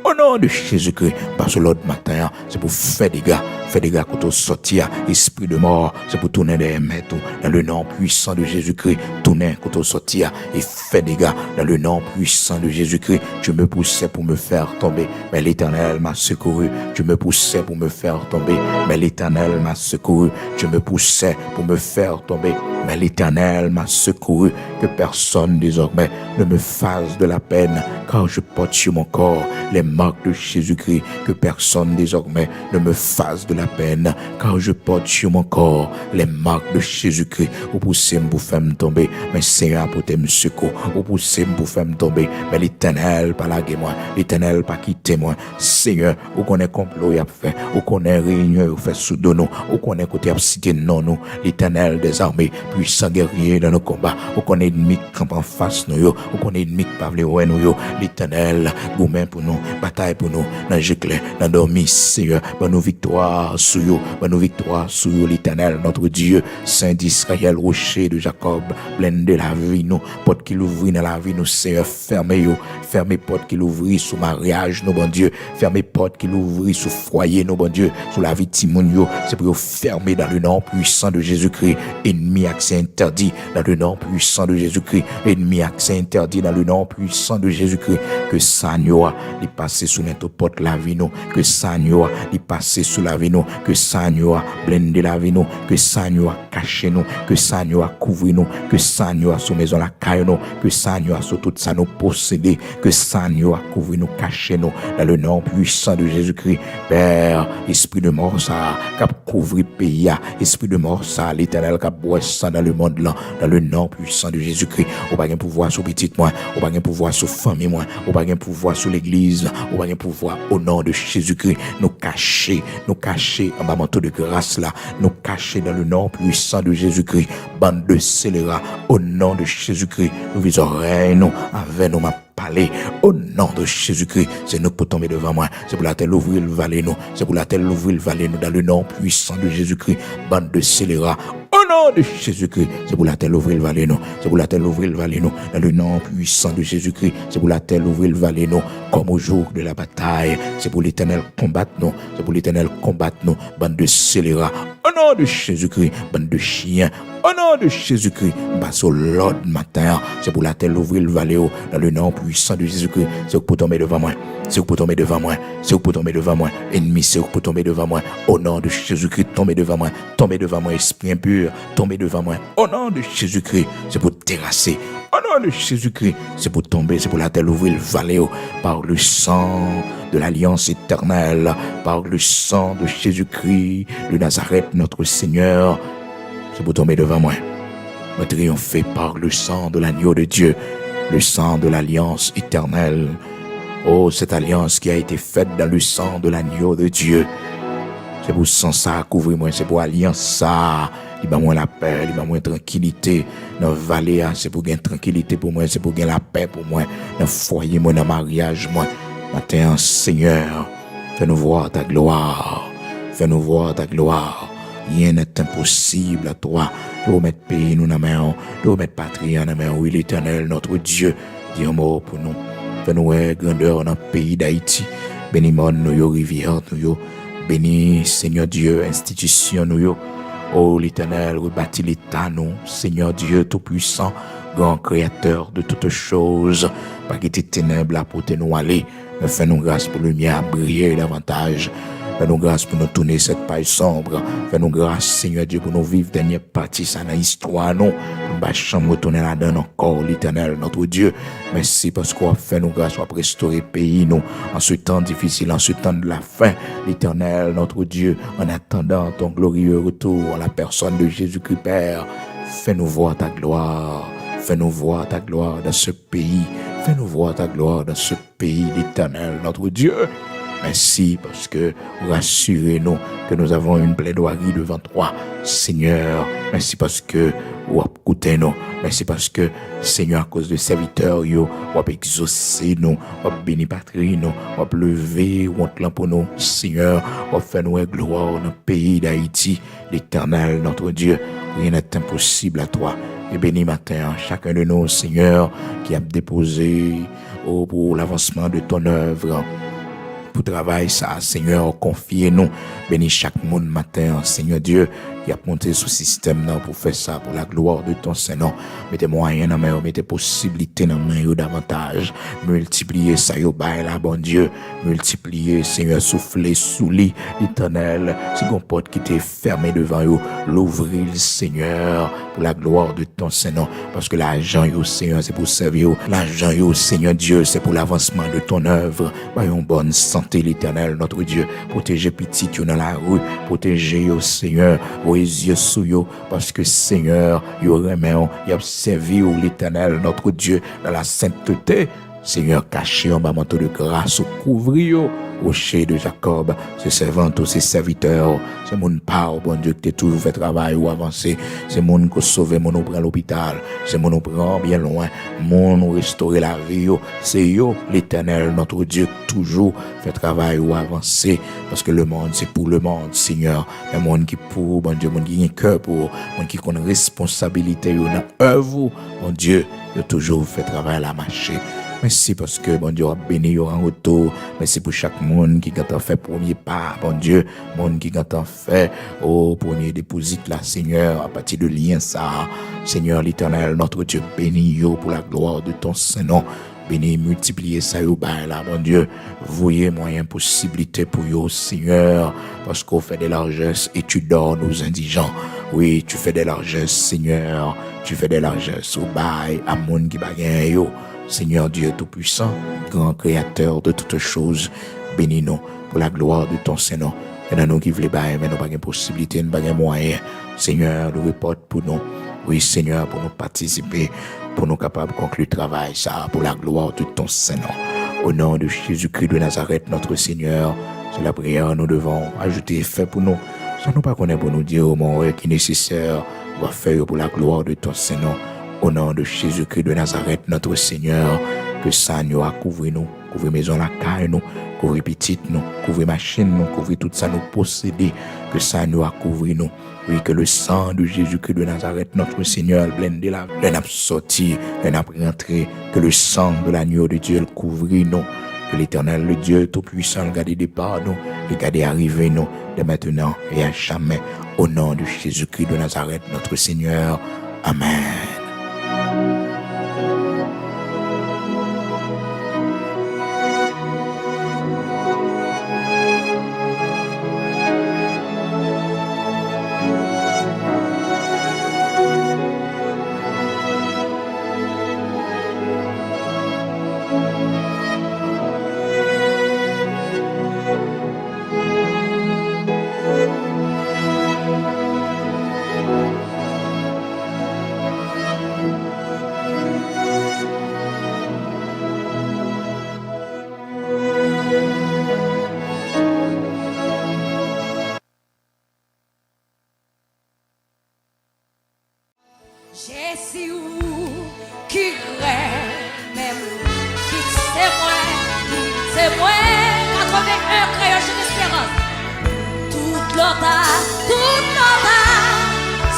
au nom de Jésus-Christ, passe l'autre matin, c'est pour faire des gars côté au sortir, esprit de mort, c'est pour tourner des maîtres dans le nom puissant de Jésus-Christ, tourner côté au sortir et fait des gars dans le nom puissant de Jésus-Christ. Je me poussais pour me faire tomber, mais l'Éternel m'a secouru. Je me poussais pour me faire tomber, mais l'Éternel m'a secouru. Je me poussais pour me faire tomber, mais l'Éternel m'a secouru. Que personne désormais ne me fasse de la peine, car je porte sur mon corps les marques de Jésus-Christ, que personne désormais ne me fasse de la peine, car je porte sur mon corps les marques de Jésus-Christ. Ou poussez pour faire me tomber, mais Seigneur apportez me secours. Ou poussez pour faire me tomber, mais l'Éternel pas laguer moi, l'Éternel pas quitter moi. Seigneur, ou qu'on est complot y a fait, ou qu'on est réunion y fait sous nous, ou qu'on est côté cité non nous, l'Éternel des armées, puissant guerrier dans nos combats, ou qu'on est ennemi camp en face nous yo, ou qu'on est ennemi pas vle ouais nous yo, l'Éternel gourmand pour nous, bataille pour nous, dans jecle, dans dormi, Seigneur, pour nos victoires sous yo, pour nos victoires sous yo, l'Éternel notre Dieu, Saint d'Israël, rocher de Jacob, plein de la vie nous, porte qui l'ouvrit dans la vie nous, Seigneur, fermez yo, fermez porte qui l'ouvrit sous mariage nous, bon Dieu, fermez porte qui l'ouvrit sous foyer nous, bon Dieu, sous la vie Timon yo, c'est pour fermer dans le nom puissant de Jésus-Christ, ennemi accès interdit dans le nom puissant de Jésus-Christ, ennemi accès interdit dans le nom puissant de Jésus-Christ, que Seigneur il passe sous notre porte la vie nous, que Seigneur il passe sous la vie nous, que Seigneur blende la vie nous, que Seigneur cache nous, que Seigneur couvre nous, que Seigneur sous maison la caille nous, que Seigneur sous tout ça nous posséder, que Seigneur couvre nous, cache nous dans le nom puissant de Jésus-Christ. Père, esprit de mort ça cap couvrir pays, esprit de mort ça l'Éternel cap boire ça dans le monde là, dans le nom puissant de Jésus-Christ. Ou pas gain pouvoir sur petite moi, ou pas gain pouvoir sur famille moi, ou pas gain pouvoir sur l'église, ou pas gain pouvoir au nom de Jésus-Christ. Nous cacher en bas manteau de grâce là, nous cacher dans le nom puissant de Jésus-Christ. Bande de scélérats au nom de Jésus-Christ. Nous visons nous avec nous ma parler au nom de Jésus-Christ. C'est nous pour tomber devant moi, c'est pour la terre ouvrir le valet nous, c'est pour la terre ouvrir le valet nous dans le nom puissant de Jésus-Christ. Bande de scélérats au nom de Jésus-Christ, c'est pour la terre ouvrir le valet nous, c'est pour la terre ouvrir le valet nous dans le nom puissant de Jésus-Christ, c'est pour la terre ouvrir le valet nous comme au jour de la bataille, c'est pour l'Éternel combattre nous, c'est pour l'Éternel combattre nous. Bande de scélérats au nom de Jésus-Christ, bande de chiens au nom de Jésus-Christ, basse au l'ordre matin, c'est pour la terre ouvrir le valet dans le nom puissant de Jésus-Christ. C'est pour tomber devant moi, c'est pour tomber devant moi, c'est pour tomber devant moi, ennemi, c'est pour tomber devant moi au nom de Jésus-Christ. Tomber devant moi, esprit impur, tomber devant moi au nom de Jésus-Christ. C'est pour terrasser au nom de Jésus-Christ, c'est pour tomber, c'est pour la terre ouvrir le valet par le sang de l'alliance éternelle, par le sang de Jésus-Christ de Nazareth notre Seigneur. C'est pour tomber devant moi, me triompher par le sang de l'agneau de Dieu, le sang de l'alliance éternelle. Oh, cette alliance qui a été faite dans le sang de l'agneau de Dieu. C'est pour sang ça couvrir moi, c'est pour alliance ça. Il va moins la paix, il va moins tranquillité dans la vallée, c'est pour gagner tranquillité pour moi, c'est pour gagner la paix pour moi, dans le foyer, moi, dans le mariage, moi. Matin, Seigneur, fais-nous voir ta gloire, fais-nous voir ta gloire. Rien n'est impossible à toi. De remettre pays nous dans la main, de remettre patrie dans la main. Oui, l'Éternel, notre Dieu, dis un mot pour nous. Fais-nous grandeur dans le pays d'Haïti. Bénis nous yo, rivière nous yo. Bénis, Seigneur Dieu, institution nous yo. Oh, l'Éternel, rebâtis l'État nous. Seigneur Dieu Tout-Puissant, grand créateur de toutes choses. Pas quitter ténèbres là pour nous aller. Mais fais-nous grâce pour le lumière briller davantage. Fais-nous grâce pour nous tourner cette paille sombre. Fais-nous grâce, Seigneur Dieu, pour nous vivre dernière partie ça dans l'histoire, nous. Nous chambre retourner là-dedans encore, l'Éternel, notre Dieu. Merci parce qu'on fait nous grâce, on restaurer le pays, nous, en ce temps difficile, en ce temps de la fin, l'Éternel, notre Dieu, en attendant ton glorieux retour en la personne de Jésus-Christ, Père. Fais-nous voir ta gloire. Fais-nous voir ta gloire dans ce pays. Fais-nous voir ta gloire dans ce pays, l'Éternel, notre Dieu. Merci parce que rassurez-nous que nous avons une plaidoirie devant toi, Seigneur. Merci parce que vous écoutez nous. Merci parce que, Seigneur, à cause de serviteurs, vous avez exaucé nous, vous avez béni patrie nous, vous avez levé, vous avez pour nous, Seigneur, vous avez fait nous gloire dans le pays d'Haïti, l'Éternel, notre Dieu. Rien n'est impossible à toi. Et béni matin, chacun de nous, Seigneur, qui a déposé pour l'avancement de ton œuvre. Pour travail ça, Seigneur, confiez-nous. Bénis chaque monde matin, Seigneur Dieu, qui a monté sous système non pour faire ça pour la gloire de ton Saint-Nom. Mettez moyens dans main, mettez possibilités dans main davantage. Multipliez ça yo bail là bon Dieu. Multipliez Seigneur souffler sous lit l'Éternel. Si une porte qui était fermée devant vous, l'ouvrir Seigneur pour la gloire de ton Saint-Nom parce que l'argent yo Seigneur c'est pour servir. L'argent yo Seigneur Dieu c'est pour l'avancement de ton œuvre. Une bonne santé l'Éternel notre Dieu. Protégez petit dans la rue, protégez yo Seigneur, vos yeux sous yo parce que Seigneur yo remet y a servi l'Éternel notre Dieu dans la sainteté. Seigneur, caché en bas manteau de grâce, ou couvrir au rocher de Jacob, ses servantes, ses serviteurs, c'est mon part, bon Dieu, que tu toujours fait travail ou avancer, c'est mon qui sauve, mon ou prend l'hôpital, c'est mon ou prend bien loin, mon ou restaurer la vie, c'est yo, l'Éternel, notre Dieu, toujours fait travail ou avancer, parce que le monde, c'est pour le monde, Seigneur, le monde qui pour, bon Dieu, mon qui a un cœur pour, mon qui a une responsabilité, une œuvre, bon Dieu, il toujours fait travail à la marché. Merci parce que, bon Dieu, a béni en retour. Merci pour chaque monde qui a fait premier pas, bon Dieu. Monde qui a fait, premier déposit là, Seigneur, à partir de lien ça. Seigneur l'Éternel, notre Dieu, béni yo pour la gloire de ton Saint-Nom. Béni, multiplier ça yo bail là, bon Dieu. Voyez moyen possibilité pour yo, Seigneur, parce qu'on fait des largesses et tu donnes aux indigents. Oui, tu fais des largesses, Seigneur. Tu fais des largesses au bail à monde qui bagaille yo. Seigneur Dieu Tout-Puissant, grand créateur de toutes choses, bénis-nous pour la gloire de ton Saint-Nom. Et dans nous qui voulons bailler, mais nous n'avons pas de possibilité, nous n'avons pas de moyens. Seigneur, nous reporte pour nous. Oui, Seigneur, pour nous participer, pour nous capables de conclure le travail, ça, pour la gloire de ton Saint-Nom. Au nom de Jésus-Christ de Nazareth, notre Seigneur, c'est la prière nous devons ajouter fait pour nous. Sans nous pas connaître pour nous dire, oh mon rêve qui est nécessaire, on va faire pour la gloire de ton Saint-Nom. Au nom de Jésus-Christ de Nazareth, notre Seigneur, que ça nous a couvert nous, couvrir maison la caille nous, couvrir petite nous, couvrir machine nous, couvrir tout ça nous posséder, que ça nous a couvert nous. Oui, que le sang de Jésus-Christ de Nazareth, notre Seigneur, blende la, n'a sorti, n'a rentré, que le sang de l'agneau de Dieu couvre nous, que l'Éternel, le Dieu Tout-Puissant, le garde départ nous, le garde arriver nous, de maintenant et à jamais, au nom de Jésus-Christ de Nazareth, notre Seigneur. Amen. Jésus qui rêve, même qui c'est moi, 81 créoles de l'espérance. Toute l'autre,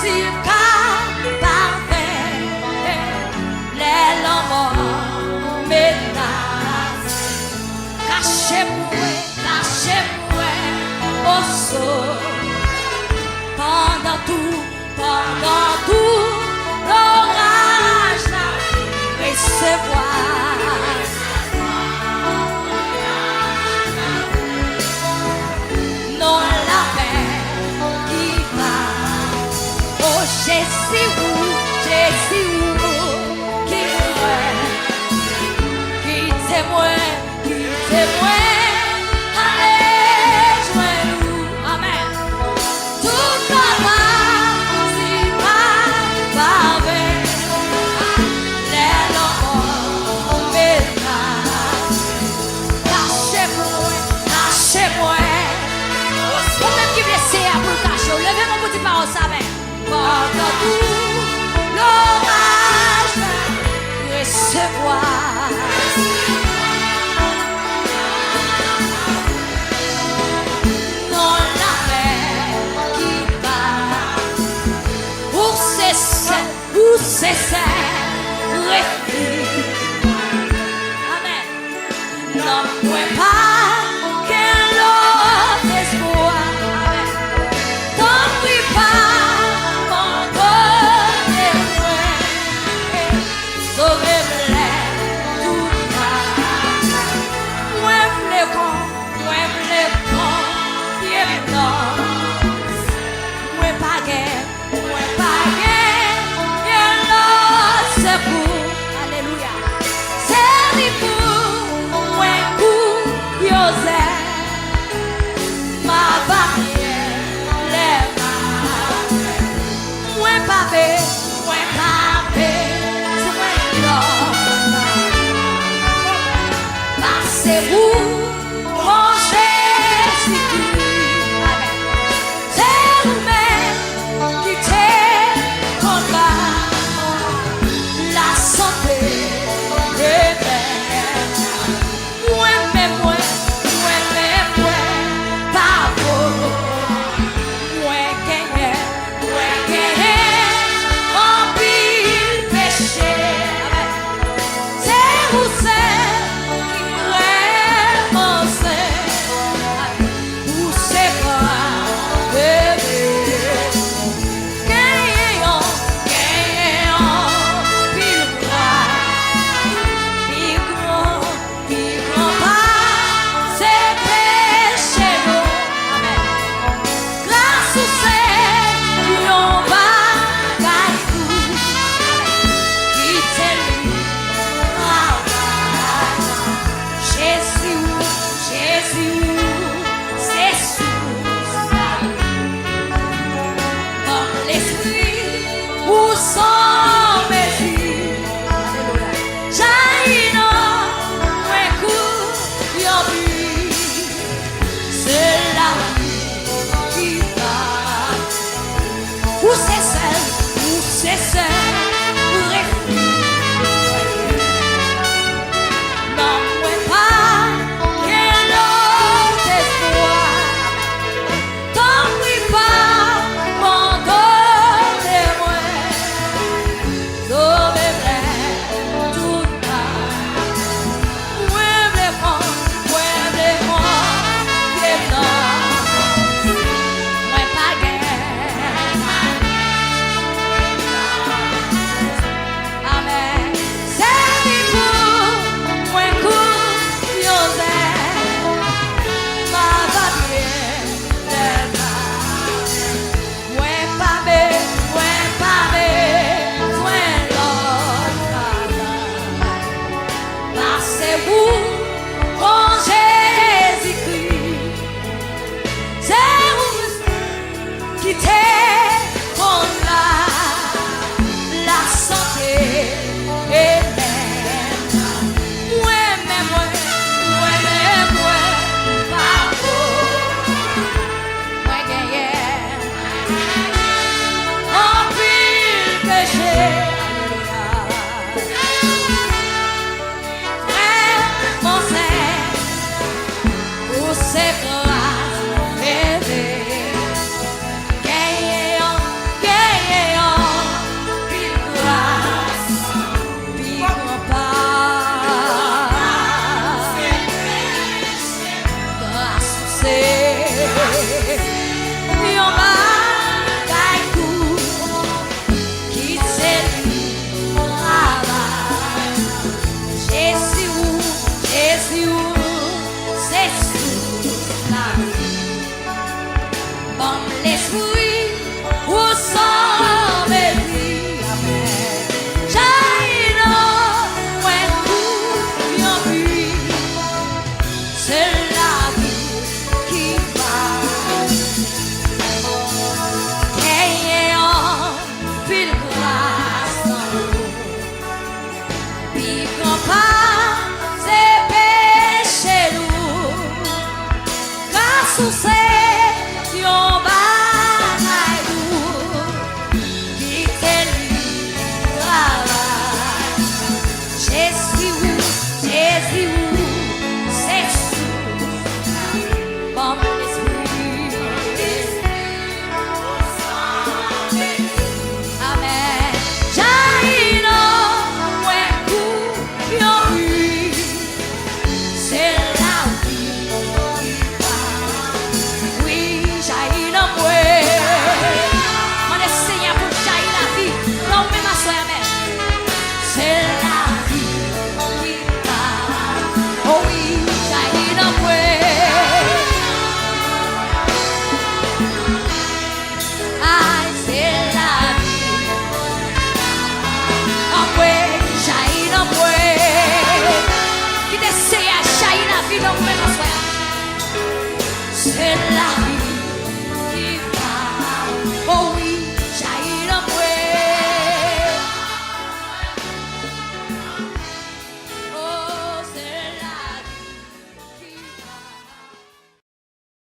s'il parfait, les lambeaux menaces. Cachez-moi, au sol, pendant tout. L'orage là, recevoir non la paix qui va. Oh Jésus qui témoin, allez joins-nous, amen. Tout là-bas. Levez mon petit parole, ça va. Pendant tout l'orage, recevoir. Non, la mer qui va. Pour cesser, refuge. Amen. Non, point pas quel autre espoir. Don't we fight? ses roues